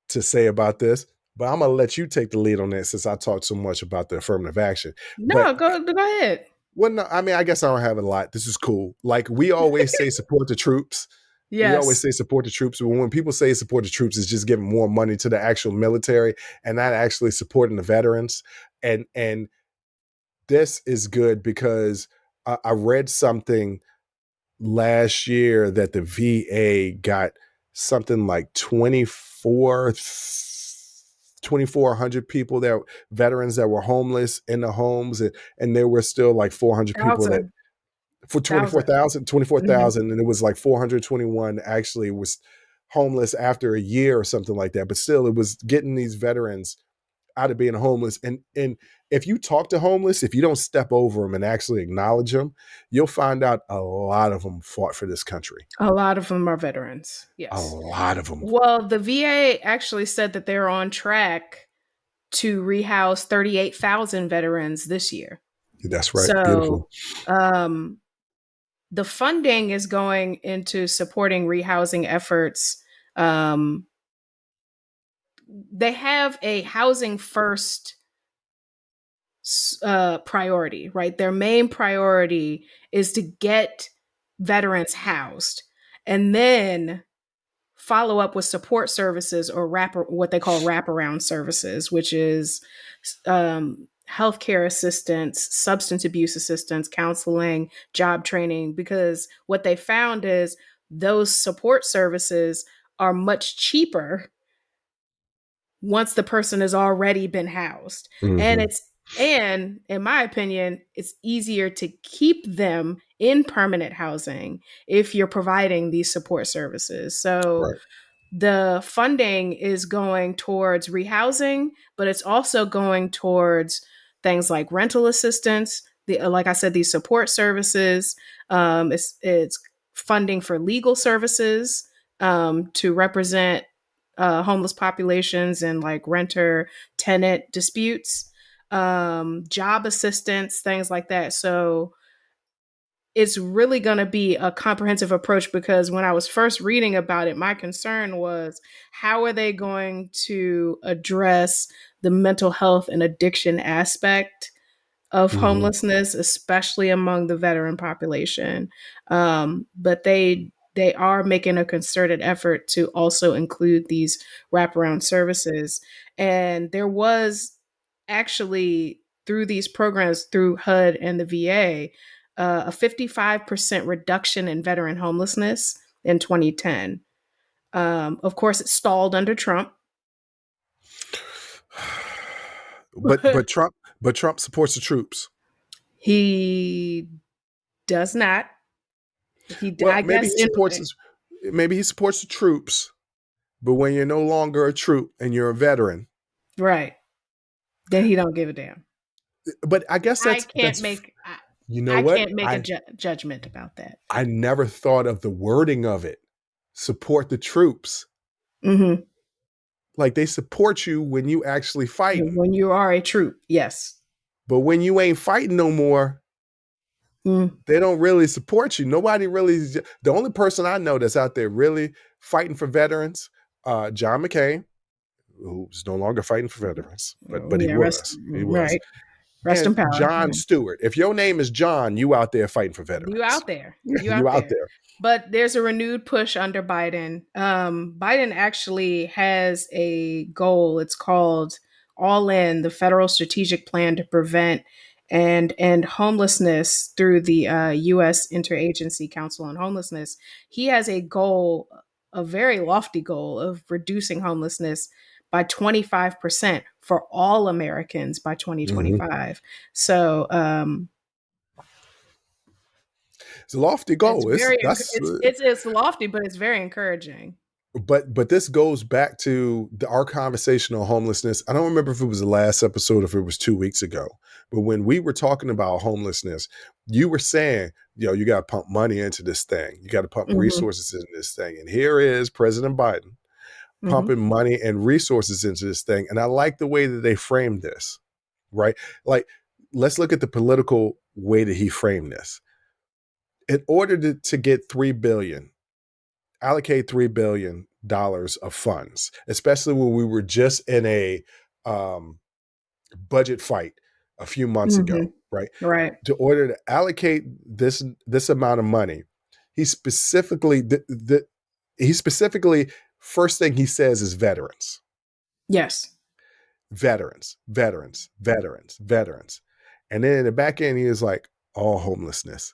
to say about this, but I'm going to let you take the lead on that since I talked so much about the affirmative action. No, go ahead. Well, no, I mean, I guess I don't have a lot. This is cool. Like we always say, support the troops. Yes. We always say support the troops. But when people say support the troops, it's just giving more money to the actual military and not actually supporting the veterans. And this is good because I read something last year that the VA got something like 2,400 people veterans that were homeless in the homes. And there were still like 400 people that for 24,000, and it was like 421 actually was homeless after a year or something like that. But still, it was getting these veterans out of being homeless. And if you talk to homeless, if you don't step over them and actually acknowledge them, you'll find out a lot of them fought for this country. A lot of them are veterans. Yes. A lot of them. Well, the VA actually said that they're on track to rehouse 38,000 veterans this year. That's right. So, beautiful. The funding is going into supporting rehousing efforts. They have a housing first priority, right? Their main priority is to get veterans housed and then follow up with support services or what they call wraparound services, which is healthcare assistance, substance abuse assistance, counseling, job training, because what they found is those support services are much cheaper once the person has already been housed. Mhm. And in my opinion, it's easier to keep them in permanent housing if you're providing these support services. So Right. the funding is going towards rehousing, but it's also going towards things like rental assistance, like I said, these support services. It's funding for legal services to represent homeless populations and like renter tenant disputes, job assistance, things like that. So it's really going to be a comprehensive approach, because when I was first reading about it, my concern was, how are they going to address the mental health and addiction aspect of Mhm. homelessness, especially among the veteran population? But they are making a concerted effort to also include these wraparound services. And there was actually, through these programs, through HUD and the VA, a 55% reduction in veteran homelessness in 2010. Of course, it stalled under Trump. But Trump supports the troops. He does not. Well, I guess, maybe he supports the troops, but when you're no longer a troop and you're a veteran, right. Then he don't give a damn. but I guess I can't that's make you know I what? can't make a judgment about that. I never thought of the wording of it. Support the troops. Hmm. Like they support you when you actually fighting. When you are a troop, yes. But when you ain't fighting no more, Mm. they don't really support you. Nobody really. The only person I know that's out there really fighting for veterans, John McCain, who's no longer fighting for veterans, but he Yeah, was. He was. right. Rest And in power. John Stewart. If your name is John, you out there fighting for You veterans. out there. You You out out there. there. But there's a renewed push under Biden. Biden actually has a goal. It's called All In, the Federal Strategic Plan to Prevent and End Homelessness through the U.S. Interagency Council on Homelessness. He has a goal, a very lofty goal, of reducing homelessness by 25% for all Americans by Mhm. 2025. So, It's a lofty it's goal. very it's lofty, but it's very encouraging. But this goes back to our conversation on homelessness. I don't remember if it was the last episode or if it was 2 weeks ago, but when we were talking about homelessness, you were saying, you got to pump money into this thing. You got to pump Hmm. resources into this thing. And here is President Biden Hmm. pumping money and resources into this thing. And I like the way that they framed this, right? Like, let's look at the political way that he framed this. In order to get $3 billion, allocate $3 billion of funds, especially when we were just in a budget fight a few months Hmm. ago, right? Right. To order to allocate this amount of money, he specifically first thing he says is veterans, Yes. veterans, veterans, veterans, veterans, and then in the back end he is like all homelessness.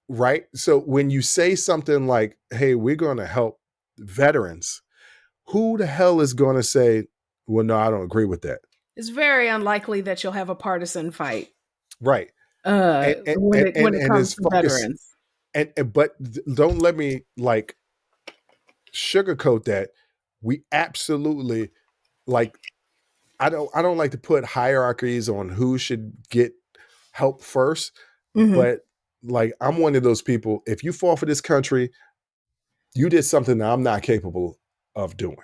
Right. So when you say something like, hey, we're going to help veterans, who the hell is going to say, well, no, I don't agree with that? It's very unlikely that you'll have a partisan fight Right. And when it comes his to focus, veterans. but don't let me like sugarcoat that. We absolutely like, I don't like to put hierarchies on who should get help first, Hmm. but like, I'm one of those people. If you fall for this country, you did something that I'm not capable of doing.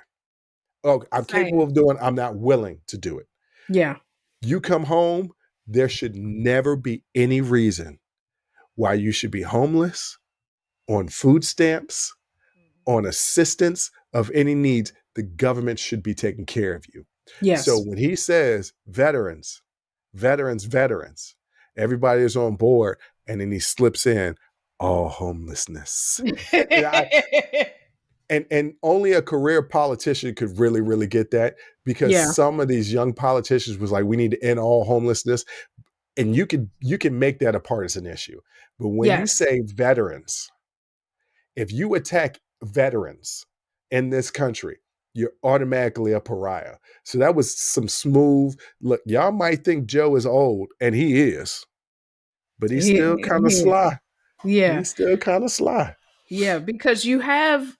Oh, I'm capable Same. of doing, I'm not willing to do it. Yeah. You come home, there should never be any reason why you should be homeless, on food stamps, on assistance of any needs. The government should be taking care of you. So Yes. when he says veterans, veterans, veterans, everybody is on board, and then he slips in all homelessness. And only a career politician could really, really get that, because Yeah. some of these young politicians was like, we need to end all homelessness. And you can make that a partisan issue. But when you Yes. say veterans, if you attack veterans in this country, you're automatically a pariah. So that was some smooth look. Y'all might think Joe is old, and he is, but he's still kind of He- sly. yeah. He's still kind of sly. Yeah, because you have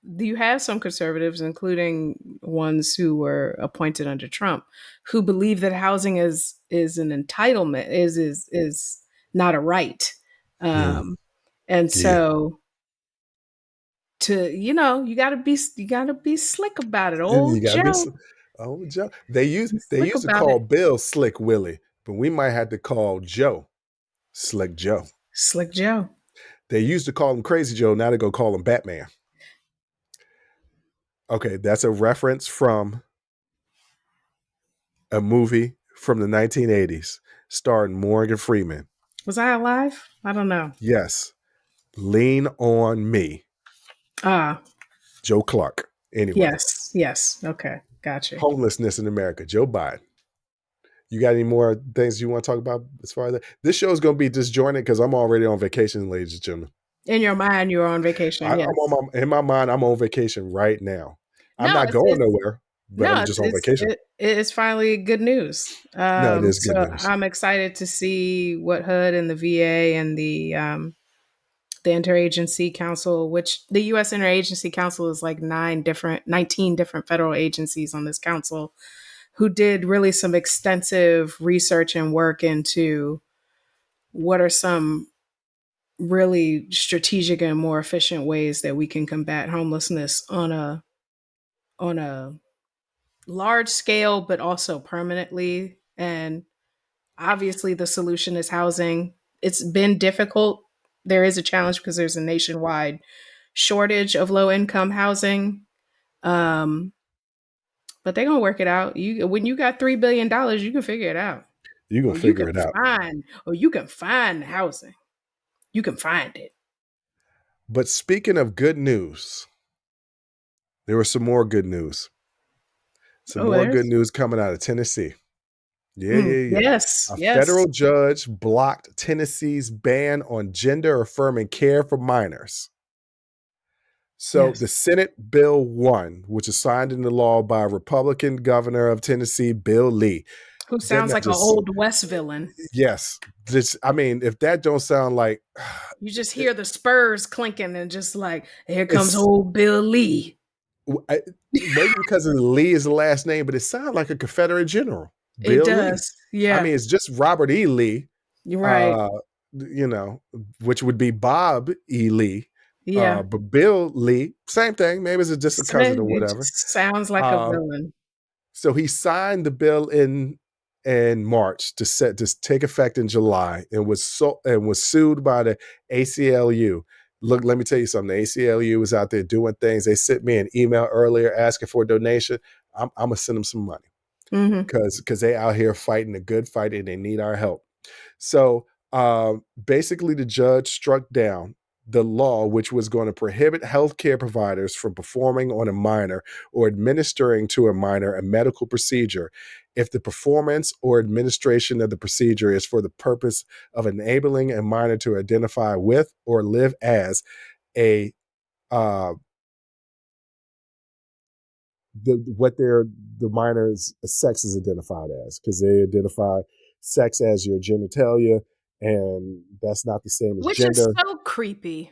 some conservatives, including ones who were appointed under Trump, who believe that housing is an entitlement, is not a right. Mm, Um, and yeah. so you gotta be slick about it, You old gotta be. Joe. Oh, Joe. They Slick used to about call it. Bill Slick Willie, but we might have to call Joe Slick Joe. Slick Joe. They used to call him Crazy Joe. Now they go call him Batman. Okay, that's a reference from a movie from the 1980s starring Morgan Freeman. Was I alive? I don't know. Yes, Lean on Me, Ah, Joe Clark. Anyway, yes. Okay, gotcha. homelessness in America, Joe Biden. You got any more things you want to talk about as far as that? This show is going to be disjointed because I'm already on vacation, ladies and gentlemen. In your mind, you're on vacation. I'm Yes. in my mind, I'm on vacation right now. I'm No, not it's going it's nowhere, but no, I'm it's just on vacation. it's finally good news. No, it is good So news. I'm excited to see what HUD and the VA and the Interagency Council, which the U.S. Interagency Council is like 19 different federal agencies on this council, who did really some extensive research and work into what are some really strategic and more efficient ways that we can combat homelessness on a large scale, but also permanently. And obviously, the solution is housing. It's been difficult. There is a challenge because there's a nationwide shortage of low income housing. Um, but they're gonna work it out. When you got $3 billion, you can figure it out, You're going or to you figure can it out. find housing. You can find it. But speaking of good news, there was some more good news. Some Oh, more good there's news coming out of Tennessee. Yeah. yes, A yes, federal judge blocked Tennessee's ban on gender affirming care for minors. So yes. the Senate Bill 1, which is signed into law by Republican Governor of Tennessee, Bill Lee. Who Doesn't sounds that like an just, old West villain? yes. I mean, if that don't sound like, You just hear the spurs clinking and just like, here comes it's old Bill Lee. maybe because of Lee is the last name, but it sounds like a Confederate general, It Bill Lee. does. I Yeah, mean, it's just Robert E. Lee, you're right. uh, which would be Bob E. Lee. Yeah. But Bill Lee, same thing. Maybe it's just a cousin or It whatever. just sounds like a Uh, villain. so he signed the bill in March to take effect in July, and was sued by the ACLU. Look, let me tell you something. The ACLU was out there doing things. They sent me an email earlier asking for a donation. I'm gonna send them some money Hmm. because they out here fighting a good fight and they need our help. So basically, the judge struck down the law which was going to prohibit healthcare providers from performing on a minor or administering to a minor a medical procedure if the performance or administration of the procedure is for the purpose of enabling a minor to identify with or live as a uh, the minor's sex is identified as, because they identify sex as your genitalia, and that's not the same as Which is gender. so creepy.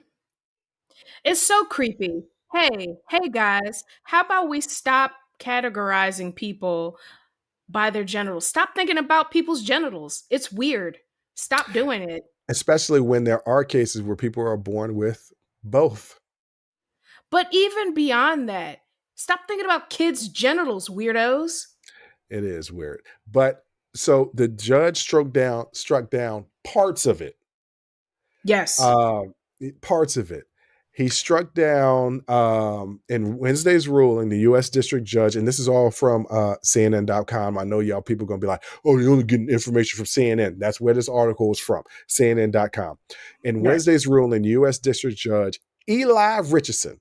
It's so creepy. Hey guys, how about we stop categorizing people by their genitals? Stop thinking about people's genitals. It's weird. Stop doing it. Especially when there are cases where people are born with both. But even beyond that, stop thinking about kids' genitals, weirdos. It is weird. But so the judge struck down parts of it. Yes. Parts of it. He struck down in Wednesday's ruling, the U.S. District Judge, and this is all from CNN.com. I know y'all people are going to be like, oh, you're only getting information from CNN. That's where this article is from, CNN.com. In Right. Wednesday's ruling, U.S. District Judge Eli Richardson,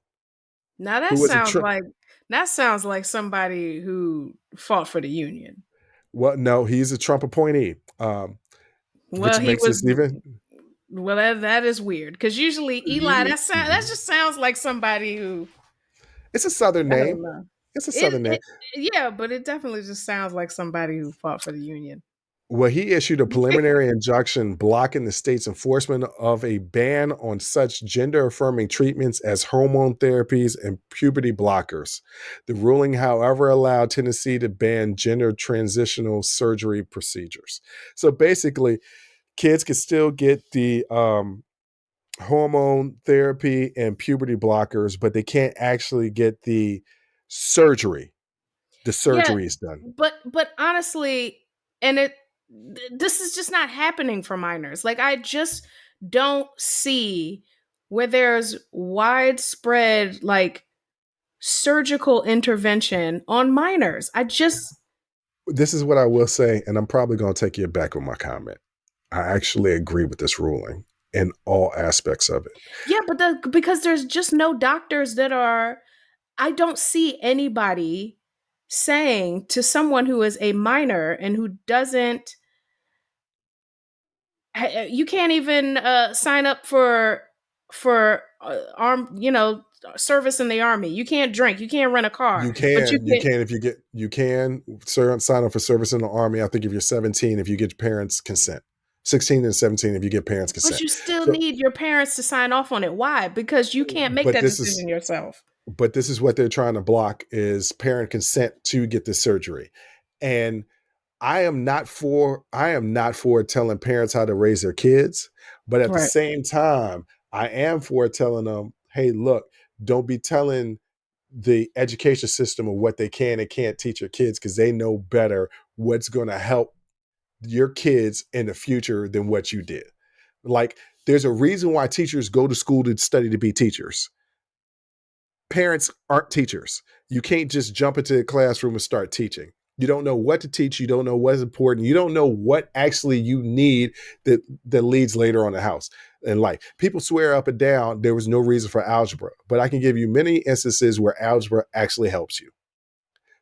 Now who was that sounds like somebody who fought for the union. he's a Trump appointee, Well, which he makes was. this even. Well, that is weird because usually Eli, that just sounds like somebody who It's a Southern I name. don't know. It's a It, Southern name. it yeah, but it definitely just sounds like somebody who fought for the Union. Well, he issued a preliminary injunction blocking the state's enforcement of a ban on such gender-affirming treatments as hormone therapies and puberty blockers. The ruling, however, allowed Tennessee to ban gender transitional surgery procedures. So basically, kids can still get the hormone therapy and puberty blockers, but they can't actually get the surgery. The Yeah, surgery is done. but honestly, and this is just not happening for minors. Like I just don't see where there's widespread like surgical intervention on minors. I just This is what I will say, and I'm probably going to take you back on my comment. I actually agree with this ruling in all aspects of it. yeah, but because there's just no doctors that are I don't see anybody saying to someone who is a minor and who doesn't you can't even sign up for service in the army. You can't drink, you can't rent a car, You but you can, can. if you get, you can sign up for service in the army. I think if you're 17, if you get parents' consent, 16 and 17, if you get parents' But consent. you still So, need your parents to sign off on it. Why? Because you can't make but that this is, decision yourself. but this is what they're trying to block is parent consent to get this surgery. And I am not for telling parents how to raise their kids, but at the Right. same time, I am for telling them, hey, look, don't be telling the education system of what they can and can't teach your kids because they know better what's going to help your kids in the future than what you did. Like, there's a reason why teachers go to school to study to be teachers. Parents aren't teachers. You can't just jump into the classroom and start teaching. You don't know what to teach. You don't know what's important. You don't know what actually you need that leads later on in the house in life. People swear up and down there was no reason for algebra, but I can give you many instances where algebra actually helps you.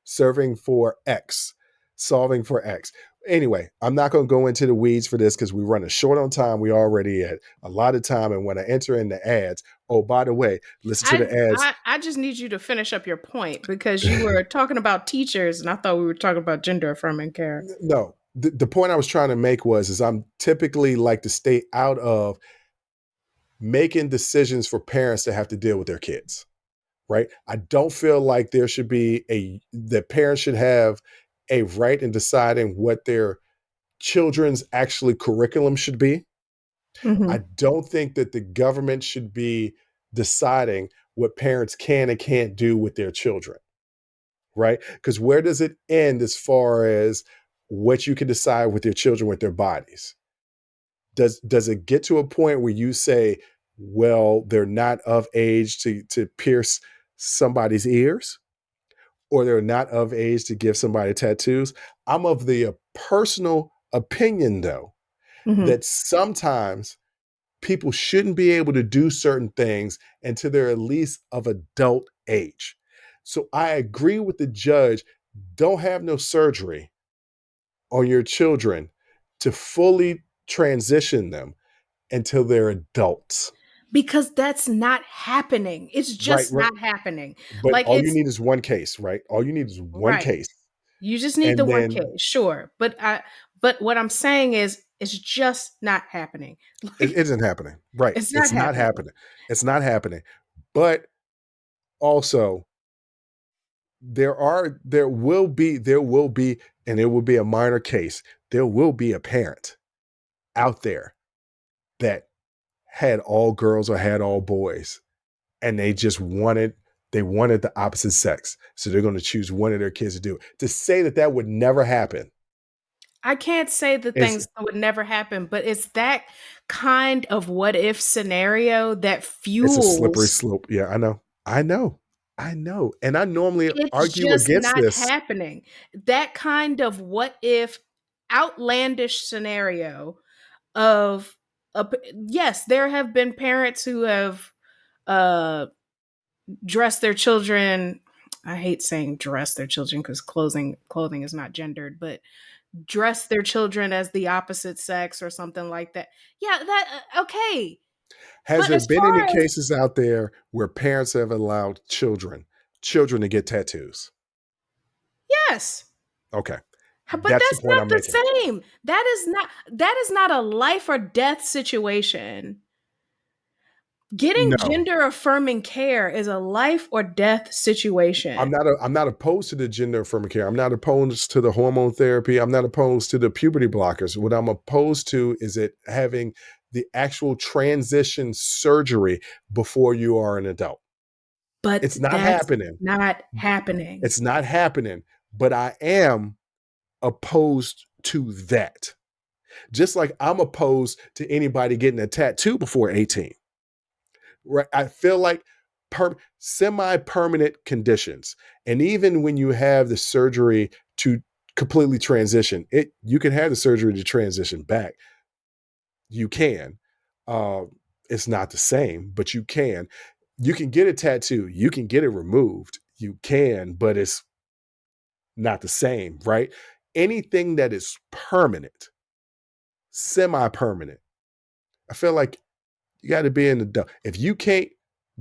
Serving for X, solving for X. Anyway, I'm not going to go into the weeds for this because we run a short on time. We already at a lot of time. And when I enter in the ads, oh, by the way, listen to the ads. I just need you to finish up your point because you were talking about teachers and I thought we were talking about gender affirming care. No, the point I was trying to make is I'm typically like to stay out of making decisions for parents that have to deal with their kids, right? I don't feel like there should be that parents should have a right in deciding what their children's actually curriculum should be. I Mm-hmm. don't think that the government should be deciding what parents can and can't do with their children, right? Because where does it end as far as what you can decide with your children with their bodies? Does it get to a point where you say, well, they're not of age to pierce somebody's ears, or they're not of age to give somebody tattoos? I'm of the personal opinion, though, Mm-hmm. that sometimes people shouldn't be able to do certain things until they're at least of adult age. So I agree with the judge. Don't have no surgery on your children to fully transition them until they're adults. Because that's not happening. It's Right, just right. not happening. But Like all you it's need is one case, right? All you need is one right. case. You just need the And one then case, sure. But what I'm saying is it's just not happening. it Like isn't happening. Right. it's not It's not happening. happening. It's not happening. But also, there will be, and it will be a minor case. There will be a parent out there that had all girls or had all boys, and they wanted the opposite sex. So they're going to choose one of their kids to do it. To say that would never happen I can't say the is things that would never happen, but it's that kind of what if scenario that it's a slippery fuels slope. Yeah, I know. I know. I know. And I normally it's argue just against not this. happening. That kind of what if outlandish scenario of yes, there have been parents who have uh dressed their children. I hate saying dress their children because clothing is not gendered, but dress their children as the opposite sex or something like that. Yeah, that okay. Has But there as been any far as cases out there where parents have allowed children to get tattoos? Yes. Okay. But That's the that's point not I'm the making. same. That is not a life or death situation. Getting No. gender affirming care is a life or death situation. I'm not opposed to the gender affirming care. I'm not opposed to the hormone therapy. I'm not opposed to the puberty blockers. What I'm opposed to is it having the actual transition surgery before you are an adult. But It's not that's happening. not happening. It's not happening. But I am opposed to that. Just like I'm opposed to anybody getting a tattoo before 18. Right? I feel like semi-permanent conditions. And even when you have the surgery to completely transition, you can have the surgery to transition back. You can. Uh, it's not the same, but you can. You can get a tattoo. You can get it removed. You can, but it's not the same, right? Anything that is permanent, semi-permanent, I feel like you got to be in the. If you can't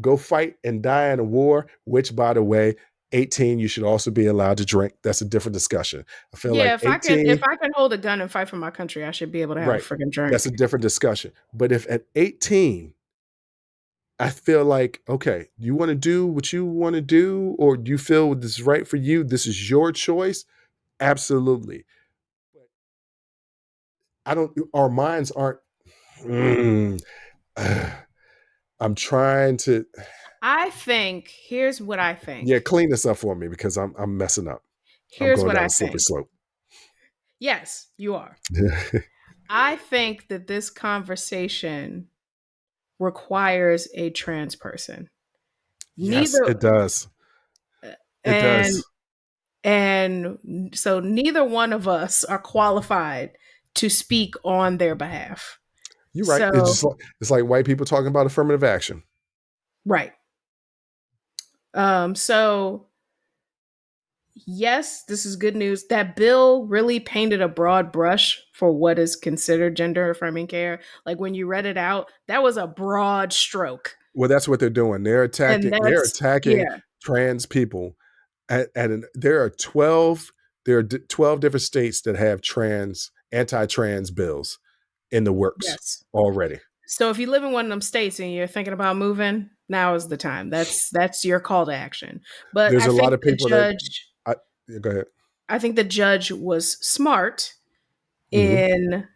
go fight and die in a war, which by the way, 18, you should also be allowed to drink. That's a different discussion. I feel Yeah, like if 18, I can hold a gun and fight for my country, I should be able to have a right? freaking That's drink. a different discussion. But if at 18, I feel like, okay, you want to do what you want to do, or you feel this is right for you, this is your choice. Absolutely. But our minds aren't, mm, I'm trying to, I think here's what I yeah, think. clean this up for me because I'm messing up. I'm Here's going what down I a slippery think. slope. Yes, you are. I think that this conversation requires a trans person. Yes, Neither it does. It and does. and so neither one of us are qualified to speak on their behalf. You're right. So, It's like white people talking about affirmative action. right. So yes, this is good news. That bill really painted a broad brush for what is considered gender affirming care. Like when you read it out, that was a broad stroke. Well, that's what they're doing. And They're that's attacking yeah. trans people. There are 12 different states that have anti-trans bills in the works Yes. already. So if you live in one of them states and you're thinking about moving, now is the time. That's your call to action. But There's a lot of people that go ahead. I think the judge was smart Hmm. in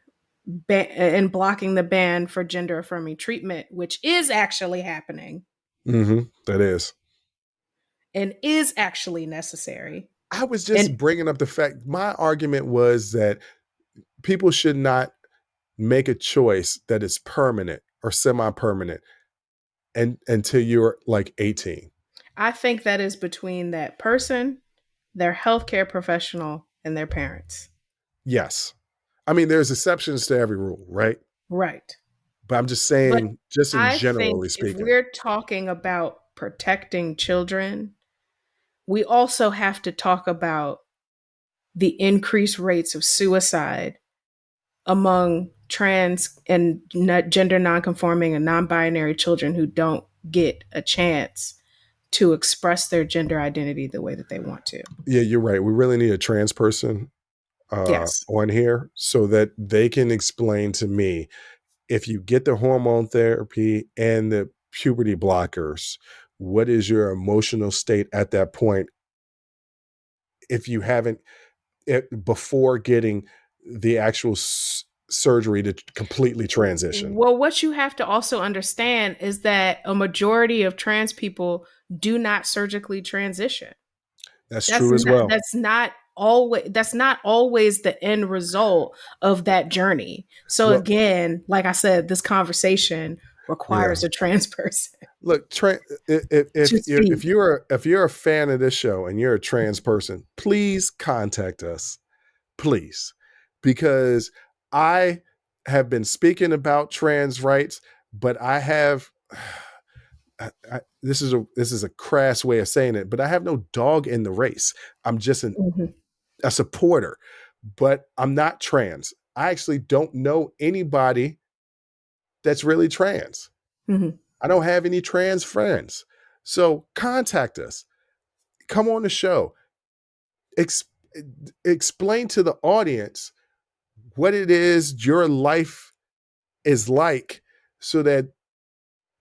in blocking the ban for gender affirming treatment, which is actually happening Hmm. That is. and is actually necessary. I was And just bringing up the fact, my argument was that people should not make a choice that is permanent or semi-permanent until you're like 18. I think that is between that person, their healthcare professional, and their parents. Yes. I mean, there's exceptions to every rule, right? Right. But I'm just But saying, just in I think generally if speaking. we're talking about protecting children, we also have to talk about the increased rates of suicide among trans and gender nonconforming and non-binary children who don't get a chance to express their gender identity the way that they want to. Yeah, you're right. We really need a trans person Yes. on here so that they can explain to me, if you get the hormone therapy and the puberty blockers, what is your emotional state at that point if you haven't before getting the actual surgery to completely transition? Well, what you have to also understand is that a majority of trans people do not surgically transition. That's true as well. That's not always the end result of that journey. So Well, again, like I said, this conversation yeah. requires a trans person Look, to speak. if you're a fan of this show and you're a trans person, please contact us, please, because I have been speaking about trans rights, but I have. This is a crass way of saying it, but I have no dog in the race. I'm just Mhm. a supporter, but I'm not trans. I actually don't know anybody that's really trans. Mhm. I don't have any trans friends. So contact us. Come on the show. explain to the audience what it is your life is like so that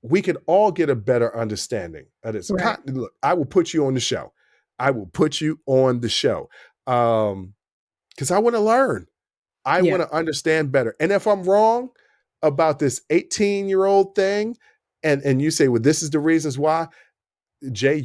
we can all get a better understanding of this. Right. Look, I will put you on the show. I will put you on the show because I want to learn. I Yeah. want to understand better. And if I'm wrong about this 18-year-old thing, and you say, well, this is the reasons why, Jay,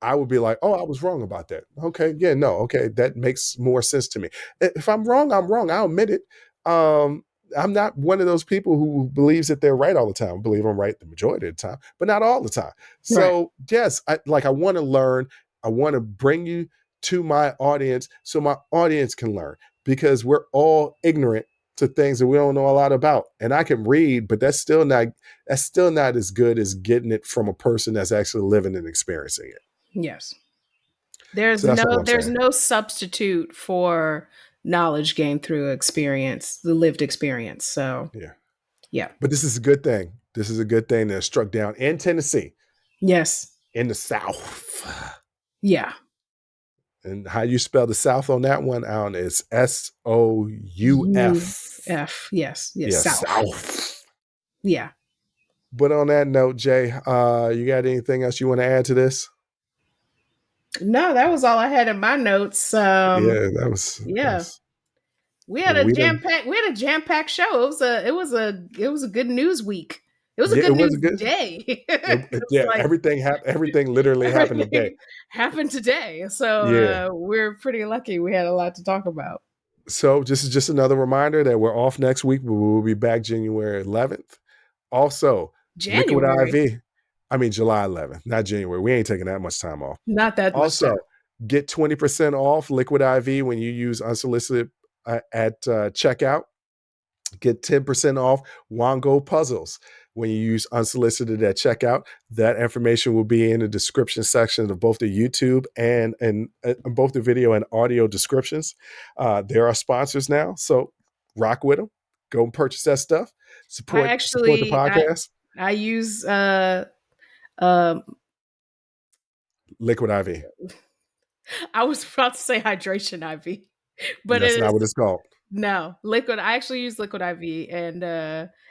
I would be like, oh, I was wrong about that. Okay, yeah, no, okay, that makes more sense to me. If I'm wrong, I'm wrong. I'll admit it. I'm not one of those people who believes that they're right all the time. I believe I'm right the majority of the time, but not all the time. So yes, I want to learn. I want to bring you to my audience so my audience can learn, because we're all ignorant to things that we don't know a lot about. And I can read, but that's still not as good as getting it from a person that's actually living and experiencing it. Yes. There's So that's all I'm there's saying. no substitute for knowledge gained through experience, the lived experience. So yeah. But this is a good thing. This is a good thing that struck down in Tennessee, Yes. in the South. Yeah. And how you spell the South on that one, Alan, is SOUF. F. Yes. Yes, South. South. Yeah. But on that note, Jay, you got anything else you want to add to this? No, that was all I had in my notes. Yeah, that was. We had a jam-packed show. It was a good news week. It was a good news day. Everything literally happened today. Happened today. So we're pretty lucky. We had a lot to talk about. So this is just another reminder that we're off next week, but we'll be back January 11th. Also, Liquid IV. I mean, July 11th, not January. We ain't taking that much time off. Not that much time. Also, get 20% off Liquid IV when you use Unsolicited at checkout. Get 10% off Wango Puzzles when you use Unsolicited at checkout. That information will be in the description section of both the YouTube and both the video and audio descriptions. There are sponsors now, so rock with them. Go and purchase that stuff. Support the podcast. I use Liquid IV. I was about to say hydration IV, but that's not what it's called. No, liquid. I actually use Liquid IV, and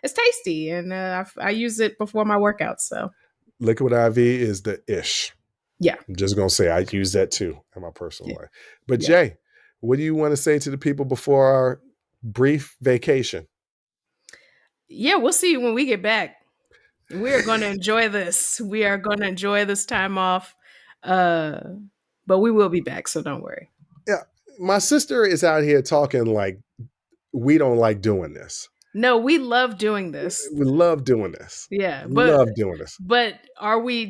it's tasty, and I use it before my workouts. So Liquid IV is the ish. Yeah, I'm just gonna say I use that too in my personal life. But Jay, what do you want to say to the people before our brief vacation? Yeah, we'll see you when we get back. We are going to enjoy this. We are going to enjoy this time off, but we will be back, so don't worry. Yeah, my sister is out here talking like we don't like doing this. No, we love doing this. We love doing this. Yeah, love doing this. But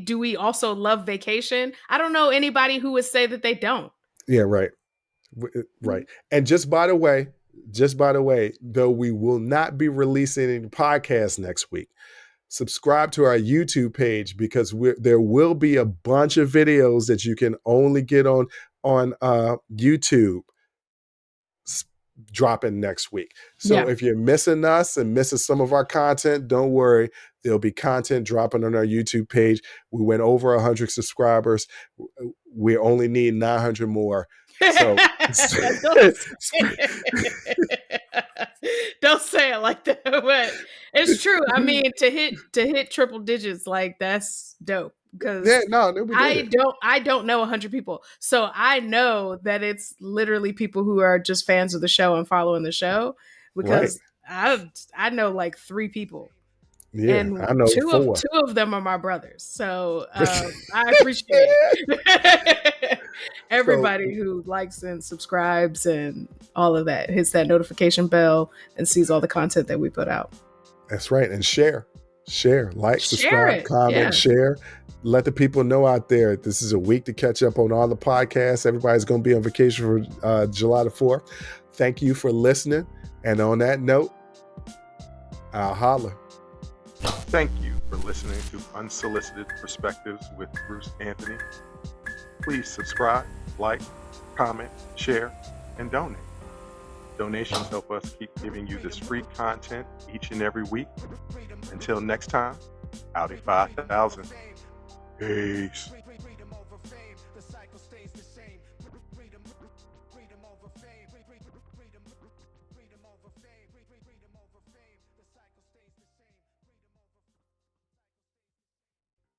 do we also love vacation? I don't know anybody who would say that they don't. Yeah, right. Right. And just by the way, though we will not be releasing any podcasts next week, subscribe to our YouTube page, because there will be a bunch of videos that you can only get on YouTube dropping next week. So if you're missing us and missing some of our content, don't worry. There'll be content dropping on our YouTube page. We went over 100 subscribers. We only need 900 more. So don't say it like that, but it's true. I mean, to hit triple digits, like, that's dope. Because I don't know 100 people, so I know that it's literally people who are just fans of the show and following the show. Because I know like 3 people. Yeah, and I know two of them are my brothers. So I appreciate everybody who likes and subscribes and all of that, hits that notification bell and sees all the content that we put out. That's right. And share, like, subscribe, comment, share. Let the people know out there this is a week to catch up on all the podcasts. Everybody's going to be on vacation for July the 4th. Thank you for listening. And on that note, I'll holler. Thank you for listening to Unsolicited Perspectives with Bruce Anthony. Please subscribe, like, comment, share, and donate. Donations help us keep giving you this free content each and every week. Until next time, Audi 5000. Peace.